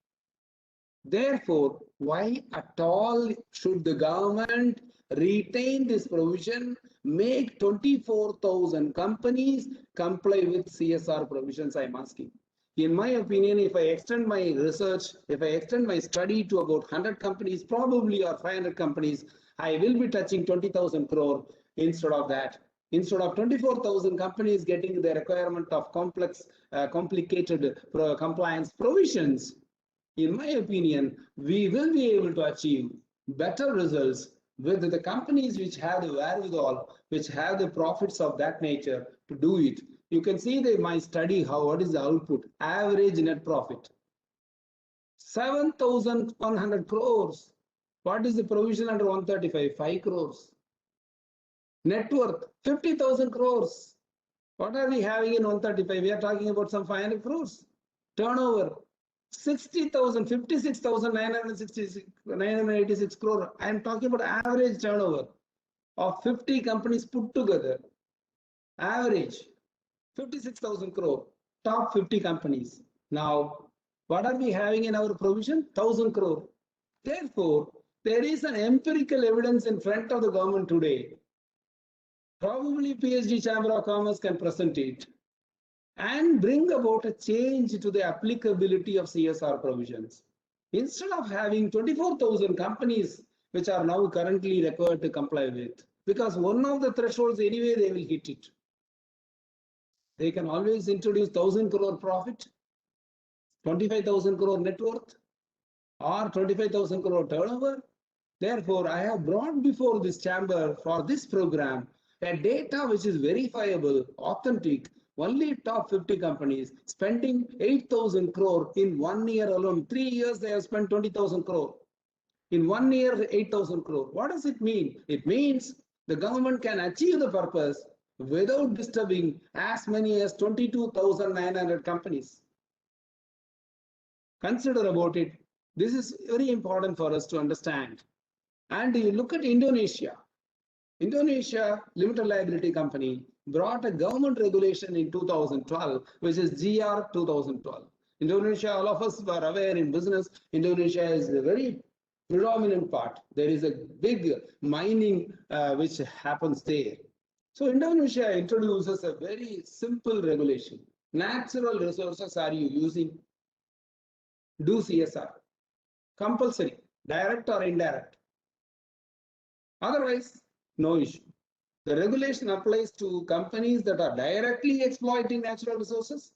Therefore, why at all should the government retain this provision, make 24,000 companies comply with CSR provisions? I'm asking. In my opinion, if I extend my research, if I extend my study to about 100 companies, probably, or 500 companies, I will be touching 20,000 crore instead of that. Instead of 24,000 companies getting the requirement of complicated compliance provisions, in my opinion, we will be able to achieve better results with the companies which have the wherewithal, which have the profits of that nature to do it. You can see my study, what is the output, average net profit. 7,100 crores. What is the provision under 135? 5 crores. Net worth, 50,000 crores. What are we having in 135? We are talking about some 500 crores. Turnover, 60,000, 56,986 crore. I am talking about average turnover of 50 companies put together. Average, 56,000 crore, top 50 companies. Now, what are we having in our provision? 1,000 crore. Therefore, there is an empirical evidence in front of the government today. Probably PhD Chamber of Commerce can present it and bring about a change to the applicability of CSR provisions. Instead of having 24,000 companies which are now currently required to comply with, because one of the thresholds anyway they will hit it. They can always introduce 1,000 crore profit, 25,000 crore net worth, or 25,000 crore turnover. Therefore, I have brought before this chamber for this program a data which is verifiable, authentic. Only top 50 companies spending 8,000 crore in 1 year alone. 3 years they have spent 20,000 crore. In 1 year, 8,000 crore. What does it mean? It means the government can achieve the purpose without disturbing as many as 22,900 companies. Consider about it. This is very important for us to understand. And you look at Indonesia. Indonesia limited liability company brought a government regulation in 2012, which is GR 2012. Indonesia, all of us were aware in business, Indonesia is a very predominant part. There is a big mining which happens there. So Indonesia introduces a very simple regulation. Natural resources are you using? Do CSR. Compulsory, direct or indirect. Otherwise, no issue. The regulation applies to companies that are directly exploiting natural resources,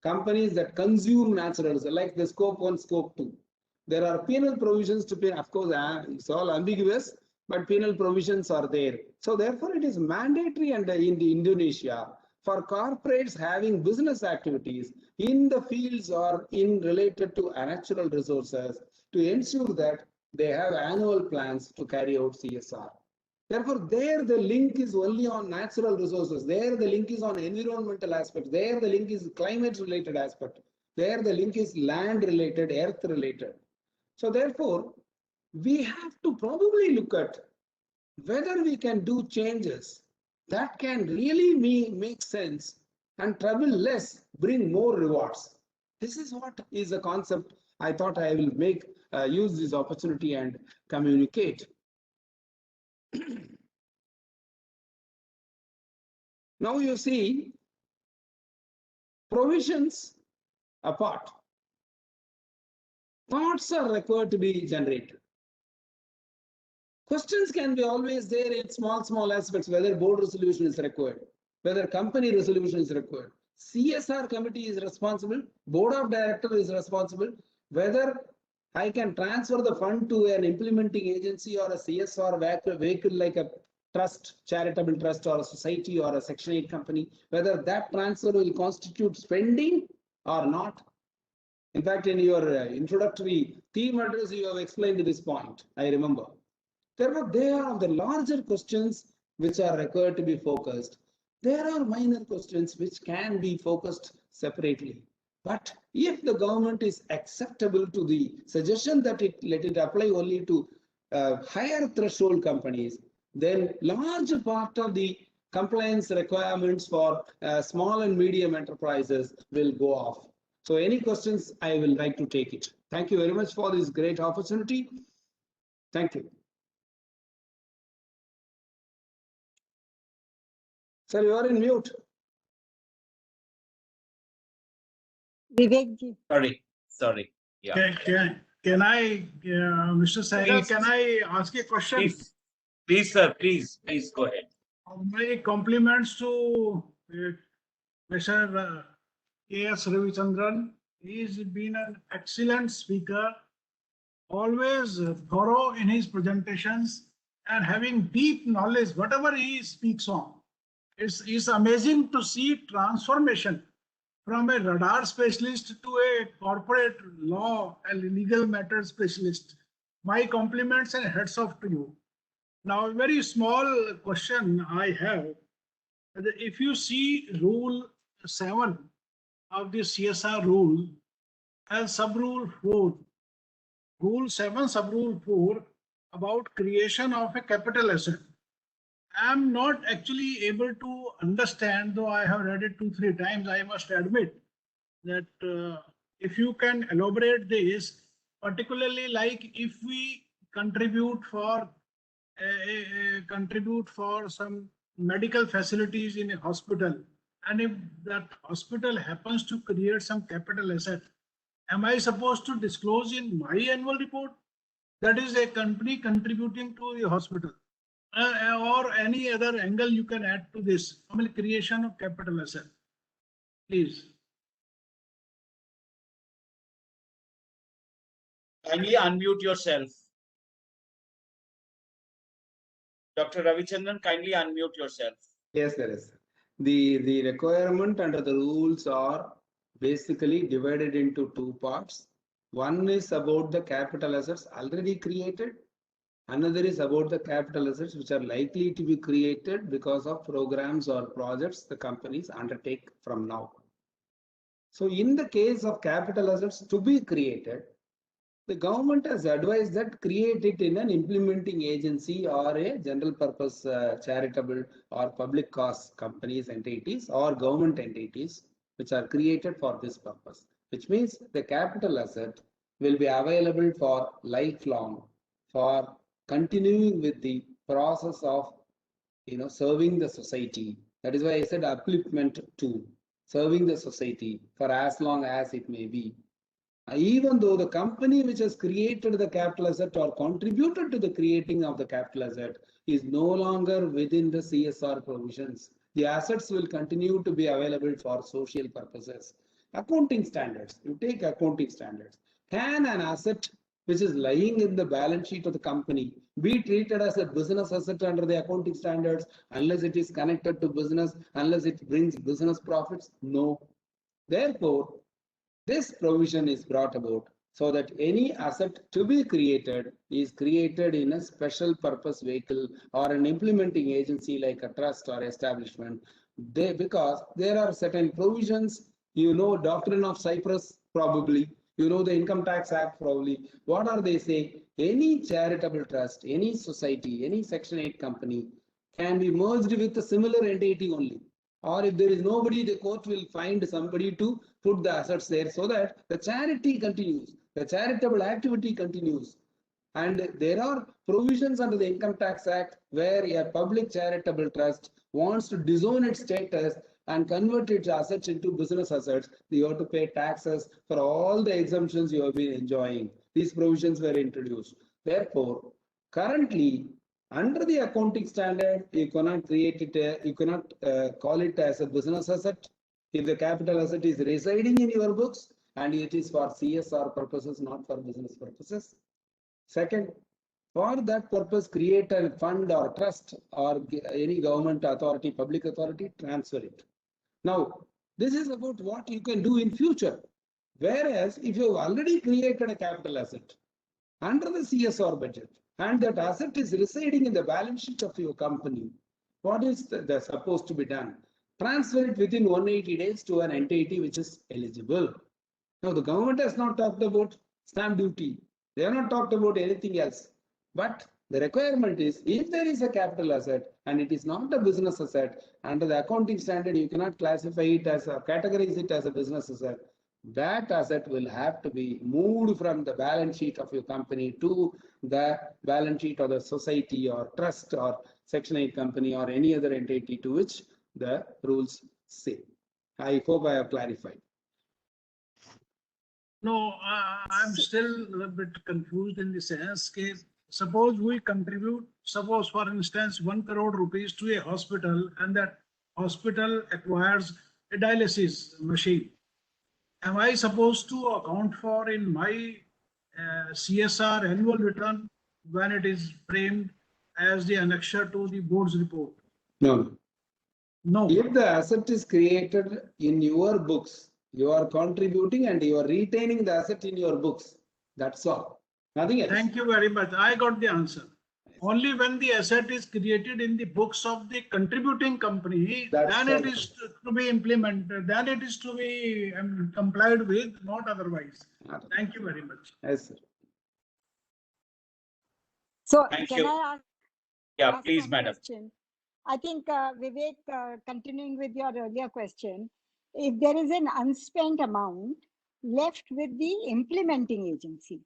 companies that consume natural resources, like the scope 1, scope 2. There are penal provisions to pay, of course, it's all ambiguous, but penal provisions are there. So therefore, it is mandatory in Indonesia for corporates having business activities in the fields or in related to natural resources to ensure that they have annual plans to carry out CSR. Therefore, there the link is only on natural resources. There the link is on environmental aspects. There the link is climate related aspect. There the link is land related, earth related. So therefore, we have to probably look at whether we can do changes that can really make sense and trouble less, bring more rewards. This is what is a concept I thought I will use this opportunity and communicate. Now you see, provisions apart, thoughts are required to be generated. Questions can be always there in small aspects, whether board resolution is required, whether company resolution is required. CSR committee is responsible, board of directors is responsible, whether I can transfer the fund to an implementing agency or a CSR vehicle like a trust, charitable trust or a society or a Section 8 company, whether that transfer will constitute spending or not. In fact, in your introductory theme address, you have explained this point, I remember. Therefore, there are the larger questions which are required to be focused. There are minor questions which can be focused separately. But if the government is acceptable to the suggestion that let it apply only to higher threshold companies, then large part of the compliance requirements for small and medium enterprises will go off. So any questions, I will like to take it. Thank you very much for this great opportunity. Thank you. Sir, you are in mute. Vivek ji. Sorry. Yeah. Can I, Mr. Saini, Please. can I ask a question? Please, sir, please go ahead. My compliments to Mr. K.S. Ravi Chandran. He's been an excellent speaker, always thorough in his presentations and having deep knowledge, whatever he speaks on. It's amazing to see transformation from a radar specialist to a corporate law and legal matters specialist. My compliments and hats off to you. Now, a very small question I have. If you see Rule 7 of the CSR rule and Sub-Rule 4, Rule 7, Sub-Rule 4 about creation of a capital asset, I am not actually able to understand, though I have read it 2-3 times, I must admit that if you can elaborate this, particularly like if we contribute for some medical facilities in a hospital, and if that hospital happens to create some capital asset, am I supposed to disclose in my annual report that is a company contributing to the hospital? Or any other angle you can add to this, creation of capital asset, please. Kindly unmute yourself. Dr. Ravi Chandran, kindly unmute yourself. Yes, there is. The requirement under the rules are basically divided into 2 parts. One is about the capital assets already created. Another is about the capital assets which are likely to be created because of programs or projects the companies undertake from now. So in the case of capital assets to be created, the government has advised that create it in an implementing agency or a general purpose charitable or public cause companies, entities or government entities which are created for this purpose, which means the capital asset will be available for lifelong, for continuing with the process of serving the society. That is why I said upliftment to serving the society for as long as it may be. Even though the company which has created the capital asset or contributed to the creating of the capital asset is no longer within the CSR provisions, the assets will continue to be available for social purposes. Accounting standards, you take accounting standards. Can an asset which is lying in the balance sheet of the company be treated as a business asset under the accounting standards unless it is connected to business, unless it brings business profits? No. Therefore, this provision is brought about so that any asset to be created is created in a special purpose vehicle or an implementing agency like a trust or establishment. Because there are certain provisions, Doctrine of Cyprus probably, the Income Tax Act probably. What are they saying? Any charitable trust, any society, any Section 8 company can be merged with a similar entity only. Or if there is nobody, the court will find somebody to put the assets there so that the charity continues, the charitable activity continues. And there are provisions under the Income Tax Act where a public charitable trust wants to disown its status and convert its assets into business assets. You have to pay taxes for all the exemptions you have been enjoying. These provisions were introduced. Therefore, currently, under the accounting standard, you cannot create it, you cannot call it as a business asset if the capital asset is residing in your books and it is for CSR purposes, not for business purposes. Second, for that purpose, create a fund or trust or any government authority, public authority, transfer it. Now, this is about what you can do in future. Whereas, if you have already created a capital asset under the CSR budget, and that asset is residing in the balance sheet of your company, what is supposed to be done? Transfer it within 180 days to an entity which is eligible. Now, the government has not talked about stamp duty. They have not talked about anything else. But the requirement is, if there is a capital asset and it is not a business asset, under the accounting standard, you cannot classify it as a, categorize it as a business asset. That asset will have to be moved from the balance sheet of your company to the balance sheet of the society or trust or Section 8 company or any other entity to which the rules say. I hope I have clarified. No, I'm still a bit confused in the sense that suppose we contribute, suppose for instance, 1 crore rupees to a hospital and that hospital acquires a dialysis machine. Am I supposed to account for in my CSR annual return when it is framed as the annexure to the board's report? No. No. If the asset is created in your books, you are contributing and you are retaining the asset in your books. That's all. Nothing else. Thank you very much. I got the answer. Only when the asset is created in the books of the contributing company, then it is to be implemented, then it is to be complied with, not otherwise. Thank you very much. Yes, sir. So Thank can you. I ask? Yeah, ask please, one madam. question? I think Vivek, continuing with your earlier question, if there is an unspent amount left with the implementing agency,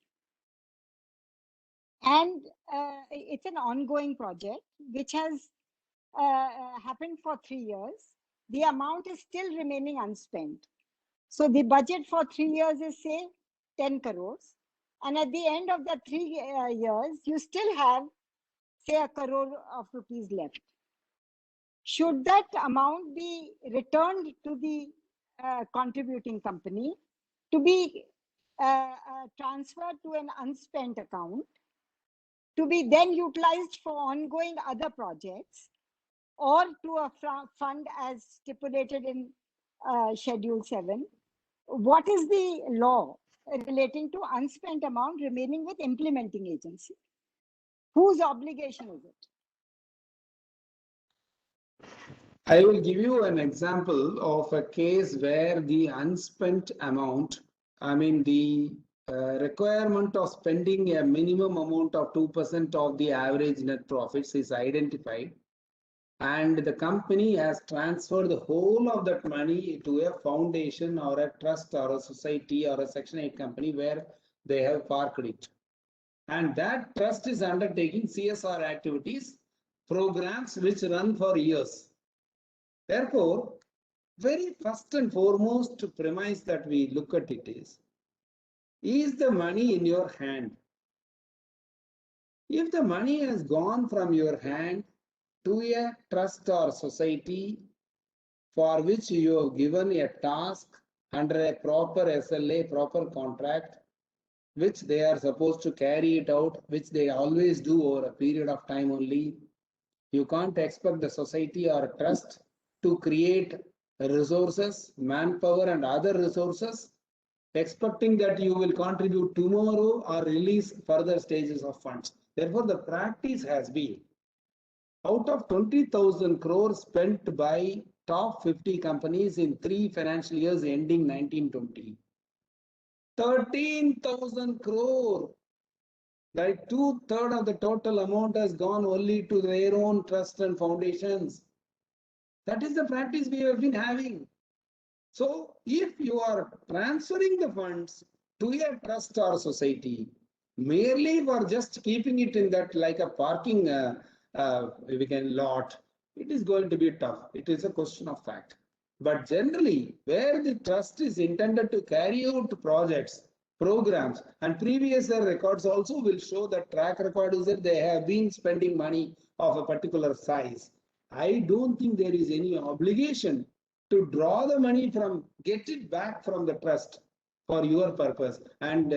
and it's an ongoing project which has happened for 3 years, the amount is still remaining unspent. So the budget for 3 years is say 10 crores. And at the end of the 3 years, you still have say 1 crore of rupees left. Should that amount be returned to the contributing company to be transferred to an unspent account, to be then utilized for ongoing other projects, or to a fund as stipulated in Schedule 7? What is the law relating to unspent amount remaining with implementing agency? Whose obligation is it? I will give you an example of a case where the unspent amount, the requirement of spending a minimum amount of 2% of the average net profits is identified, and the company has transferred the whole of that money to a foundation or a trust or a society or a Section 8 company where they have parked it. And that trust is undertaking CSR activities, programs which run for years. Therefore, very first and foremost premise that we look at it is the money in your hand? If the money has gone from your hand to a trust or society for which you have given a task under a proper SLA, proper contract, which they are supposed to carry it out, which they always do over a period of time only, you can't expect the society or trust to create resources, manpower and other resources, expecting that you will contribute tomorrow or release further stages of funds. Therefore, the practice has been, out of 20,000 crores spent by top 50 companies in 3 financial years ending 1920, 13,000 crore, like 2/3 of the total amount has gone only to their own trust and foundations. That is the practice we have been having. So if you are transferring the funds to a trust or society, merely for just keeping it in that like a parking lot, it is going to be tough. It is a question of fact. But generally, where the trust is intended to carry out projects, programs, and previous year records also will show that track record is that they have been spending money of a particular size. I don't think there is any obligation to draw the money from, get it back from the trust for your purpose and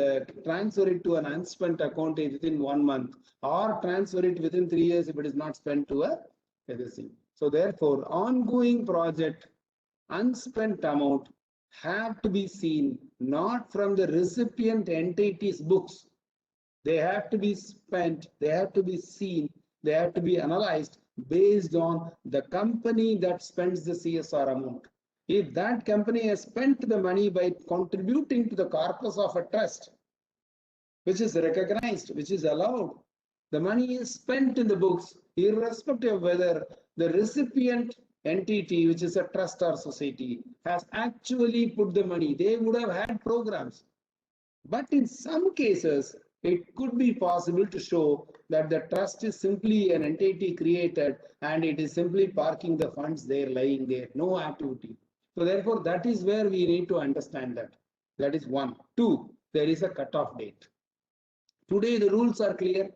transfer it to an unspent account within 1 month, or transfer it within 3 years if it is not spent to a anything. So therefore, ongoing project unspent amount have to be seen not from the recipient entity's books. They have to be spent, they have to be seen, they have to be analyzed based on the company that spends the CSR amount. If that company has spent the money by contributing to the corpus of a trust, which is recognized, which is allowed, the money is spent in the books, irrespective of whether the recipient entity, which is a trust or society, has actually put the money. They would have had programs. But in some cases, it could be possible to show that the trust is simply an entity created and it is simply parking the funds there, lying there, no activity. So therefore, that is where we need to understand that. That is one. Two, there is a cutoff date. Today, the rules are clear.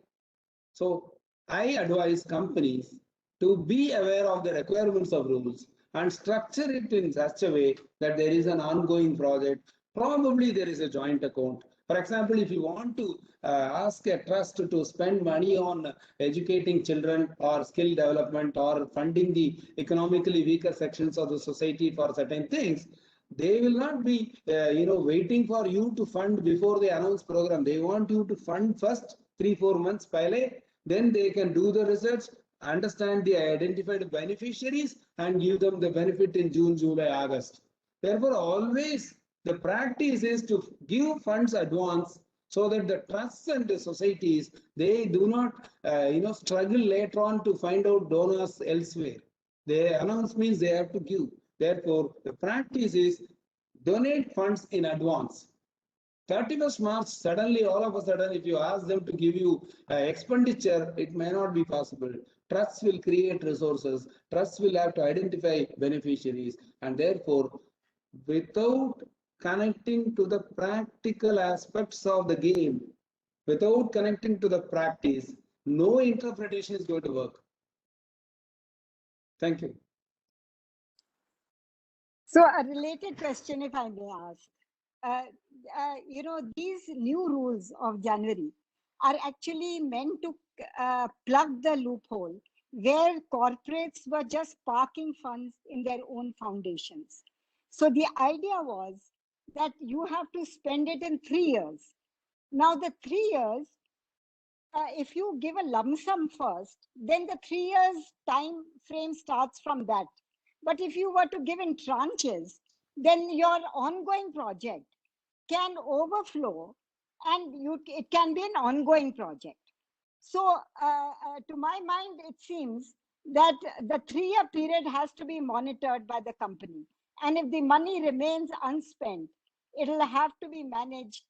So I advise companies to be aware of the requirements of rules and structure it in such a way that there is an ongoing project. Probably there is a joint account. For example, if you want to ask a trust to spend money on educating children or skill development or funding the economically weaker sections of the society for certain things, they will not be waiting for you to fund before they announce program. They want you to fund first 3-4 months pile, then they can do the research, understand the identified beneficiaries and give them the benefit in June, July, August. Therefore, always the practice is to give funds advance so that the trusts and the societies, they do not struggle later on to find out donors elsewhere. The announce means they have to give. Therefore, the practice is donate funds in advance. 31st March, suddenly, all of a sudden, if you ask them to give you expenditure, it may not be possible. Trusts will create resources. Trusts will have to identify beneficiaries. And therefore, without connecting to the practical aspects of the game, without connecting to the practice, no interpretation is going to work. Thank you. So a related question, if I may ask, these new rules of January are actually meant to plug the loophole where corporates were just parking funds in their own foundations. So the idea was that you have to spend it in 3 years. Now the 3 years, if you give a lump sum first, then the 3 years time frame starts from that. But if you were to give in tranches, then your ongoing project can overflow and it can be an ongoing project. So to my mind, it seems that the 3-year period has to be monitored by the company. And if the money remains unspent, it'll have to be managed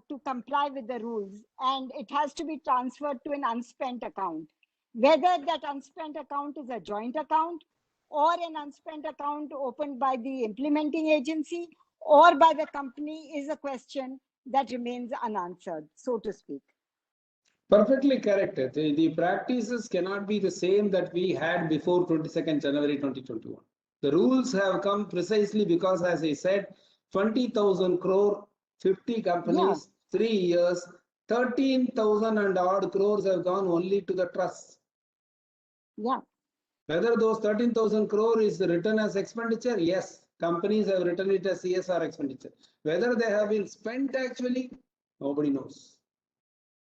to comply with the rules, and it has to be transferred to an unspent account. Whether that unspent account is a joint account or an unspent account opened by the implementing agency or by the company is a question that remains unanswered, so to speak. Perfectly correct. The practices cannot be the same that we had before 22nd January 2021. The rules have come precisely because, as I said, 20,000 crore, 50 companies, 3 years, 13,000 and odd crores have gone only to the trusts. Yeah. Whether those 13,000 crore is written as expenditure, yes, companies have written it as CSR expenditure. Whether they have been spent actually, nobody knows.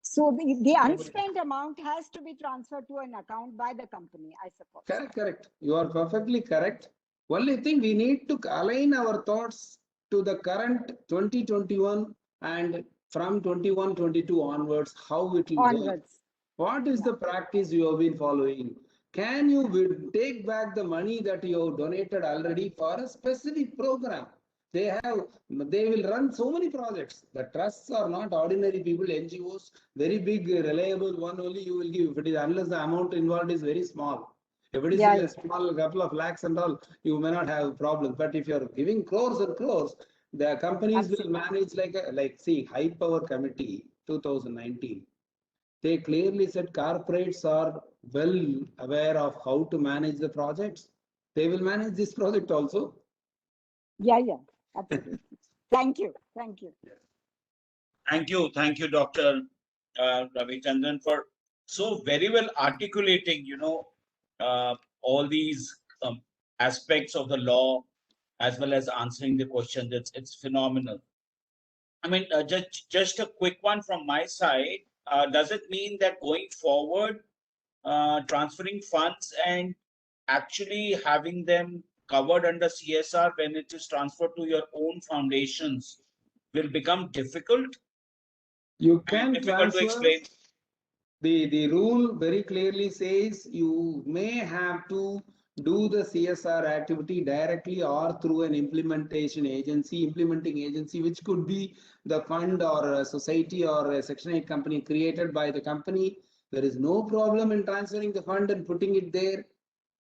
So the unspent amount has to be transferred to an account by the company, I suppose. Correct, correct. You are perfectly correct. Only thing, we need to align our thoughts to the current 2021 and from 21-22 onwards, how it will work. What is the practice you have been following? Can you take back the money that you have donated already for a specific program? They will run so many projects. The trusts are not ordinary people, NGOs, very big, reliable one only you will give. If it is, unless the amount involved is very small. If it is a small couple of lakhs and all, you may not have problems. But if you are giving crores and crores, the companies will manage like see, High Power Committee 2019. They clearly said corporates are well aware of how to manage the projects. They will manage this project also. Yeah, absolutely. Thank you. Thank you, Dr. Ravi Chandran, for so very well articulating, all these aspects of the law, as well as answering the questions. It's phenomenal. I mean, just a quick one from my side. Does it mean that going forward, transferring funds and actually having them covered under CSR when it is transferred to your own foundations will become difficult? You can difficult transfer. To explain. The rule very clearly says you may have to do the CSR activity directly or through an implementing agency, which could be the fund or a society or a Section 8 company created by the company. There is no problem in transferring the fund and putting it there,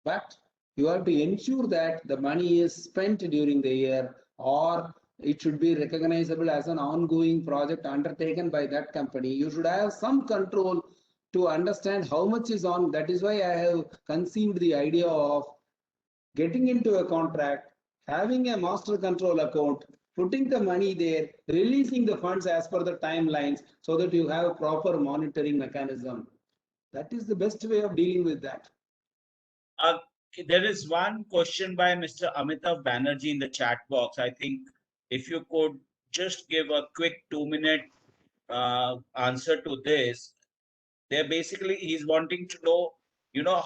but you have to ensure that the money is spent during the year, or it should be recognizable as an ongoing project undertaken by that company. You should have some control to understand how much is on. That is why I have conceived the idea of getting into a contract, having a master control account, putting the money there, releasing the funds as per the timelines, so that you have a proper monitoring mechanism. That is the best way of dealing with that. There is one question by Mr. Amitav Banerjee in the chat box. I think if you could just give a quick 2-minute answer to this. They're basically, he's wanting to know,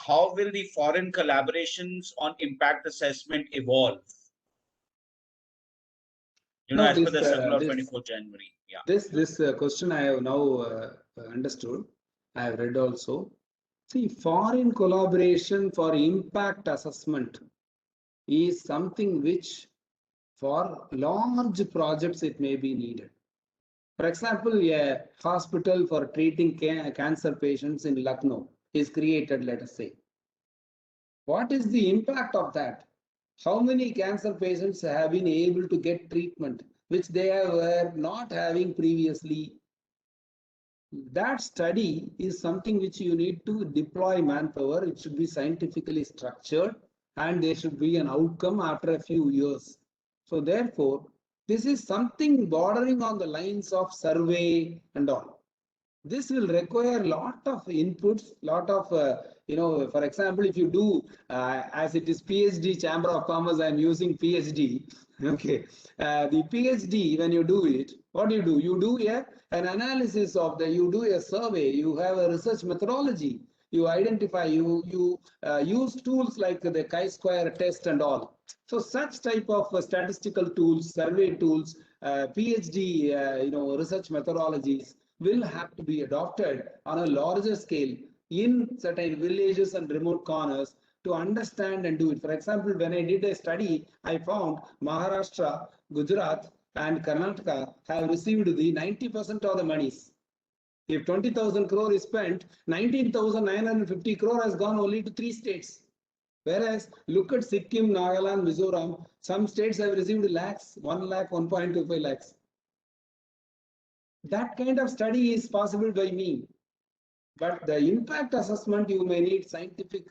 how will the foreign collaborations on impact assessment evolve? As per the circular of 24th January. Yeah. This question I have now understood. I have read also. See, foreign collaboration for impact assessment is something which for large projects it may be needed. For example, a hospital for treating cancer patients in Lucknow is created, let us say. What is the impact of that? How many cancer patients have been able to get treatment which they were not having previously? That study is something which you need to deploy manpower. It should be scientifically structured and there should be an outcome after a few years. So therefore, this is something bordering on the lines of survey and all. This will require a lot of inputs, lot of, for example, if you do, as it is Psd Chamber of Commerce, I am using PhD. Okay. The PhD, when you do it, what do? You do an analysis of you do a survey, you have a research methodology, you identify, you use tools like the chi-square test and all. So such type of statistical tools, survey tools, PhD, research methodologies will have to be adopted on a larger scale in certain villages and remote corners to understand and do it. For example, when I did a study, I found Maharashtra, Gujarat, and Karnataka have received the 90% of the monies. If 20,000 crore is spent, 19,950 crore has gone only to 3 states. Whereas, look at Sikkim, Nagaland, Mizoram, some states have received lakhs, 1 lakh, 1.25 lakhs. That kind of study is possible by me. But the impact assessment, you may need scientific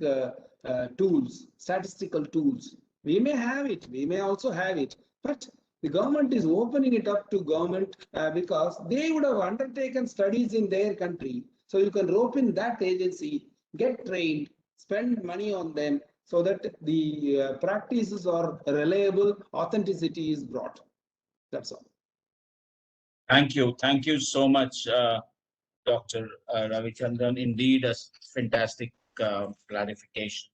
tools, statistical tools. We may have it, we may also have it, but the government is opening it up to government because they would have undertaken studies in their country. So you can rope in that agency, get trained, spend money on them so that the practices are reliable, authenticity is brought. That's all. Thank you. Thank you so much, Dr. Ravi Chandran. Indeed, a fantastic clarification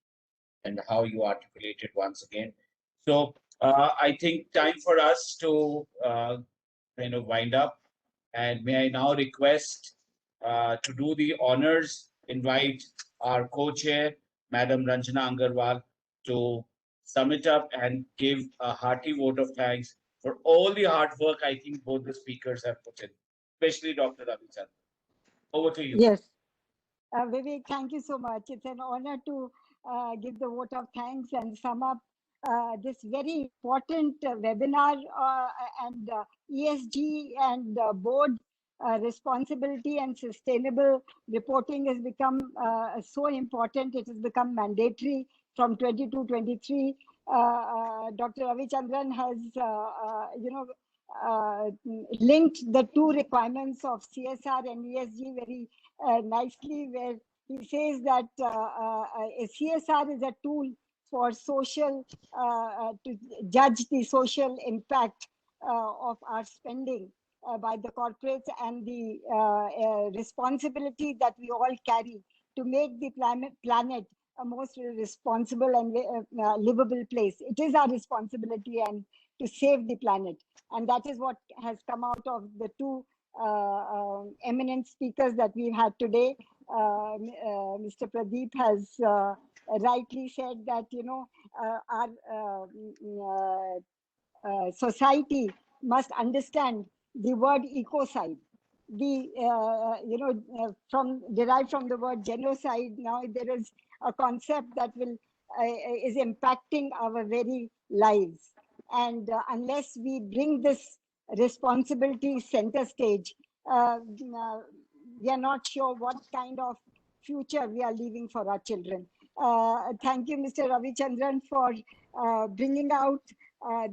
and how you articulated once again. So I think time for us to kind of wind up. And may I now request to do the honors, invite our co-chair, Madam Ranjana Agarwal, to sum it up and give a hearty vote of thanks for all the hard work I think both the speakers have put in, especially Dr. Ravi Chandra. Over to you. Yes. Vivek, thank you so much. It's an honor to give the vote of thanks and sum up this very important webinar and ESG and board responsibility and sustainable reporting has become so important. It has become mandatory from 22-23. Dr. Ravi Chandran has, linked the two requirements of CSR and ESG very nicely, where he says that a CSR is a tool for social, to judge the social impact of our spending by the corporates and the responsibility that we all carry to make the planet a most responsible and livable place. It is our responsibility and to save the planet. And that is what has come out of the two eminent speakers that we've had today. Mr. Pradeep has rightly said that, our society must understand the word ecocide. Derived from the word genocide, now there is a concept that is impacting our very lives. And unless we bring this responsibility center stage, we are not sure what kind of future we are leaving for our children. Thank you, Mr. Ravi Chandran, for bringing out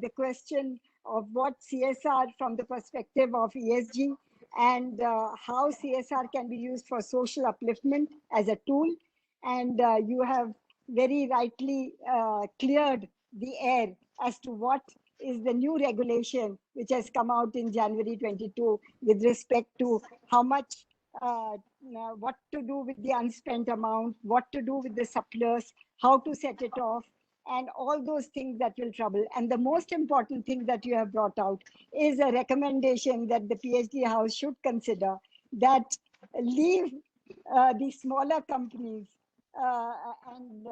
the question of what CSR from the perspective of ESG and how CSR can be used for social upliftment as a tool. And you have very rightly cleared the air as to what is the new regulation which has come out in January 22 with respect to how much, what to do with the unspent amount, what to do with the surplus, how to set it off, and all those things that will trouble. And the most important thing that you have brought out is a recommendation that the PhD house should consider, that leave the smaller companies and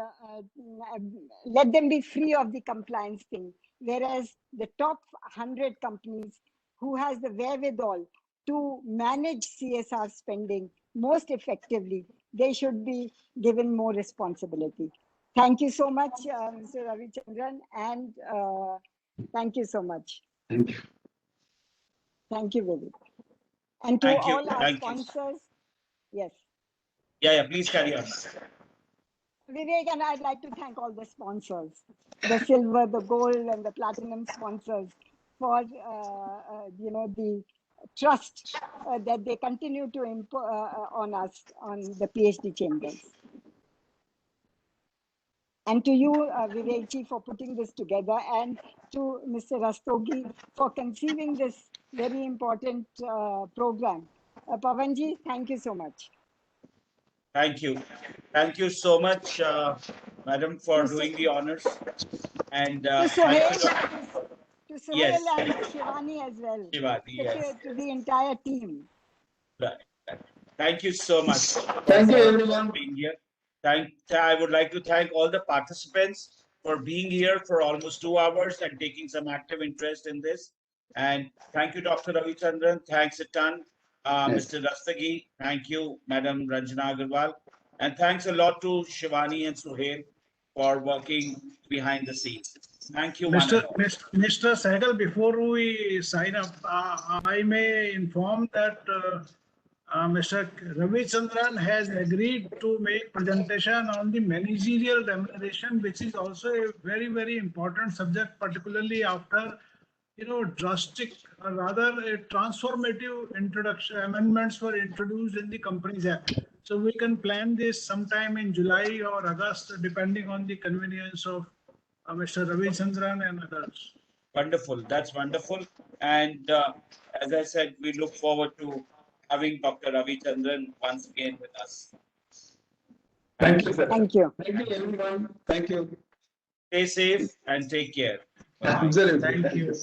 let them be free of the compliance thing. Whereas the top 100 companies who has the wherewithal to manage CSR spending most effectively, they should be given more responsibility. Thank you so much, Mr. Ravi Chandran, and thank you so much. Thank you. Thank you, Vivek. And to Thank you. all our Thank sponsors, yes. Yeah, please carry on. Vivek, and I'd like to thank all the sponsors, the silver, the gold, and the platinum sponsors for, the trust that they continue to impose on us, on the PhD chambers. And to you, Vivekji, for putting this together, and to Mr. Rastogi for conceiving this very important program. Pavanji, thank you so much. Thank you. Thank you so much, Madam, for doing the honors. And To Suhail Yes. and Shivani as well. Shivani, yes. To the entire team. Right. Thank you so much. Thank you, for everyone. being here. I would like to thank all the participants for being here for almost 2 hours and taking some active interest in this. And thank you, Dr. Ravi Chandran. Thanks a ton, Yes. Mr. Rastagi. Thank you, Madam Ranjana Agarwal. And thanks a lot to Shivani and Suhail for working behind the scenes. Thank you, one Mr. and all. Mr. Sehgal, before we sign up, I may inform that Mr. Ravi Chandran has agreed to make presentation on the managerial remuneration, which is also a very, very important subject, particularly after, drastic, or rather a transformative introduction, amendments were introduced in the Companies Act. So we can plan this sometime in July or August, depending on the convenience of Mr. Ravi Chandran and others. Wonderful. That's wonderful. And as I said, we look forward to having Dr. Ravi Chandran once again with us. Thank you, sir. Thank you. Thank you, everyone. Thank you. Stay safe and take care. Bye-bye. Absolutely. Thank you.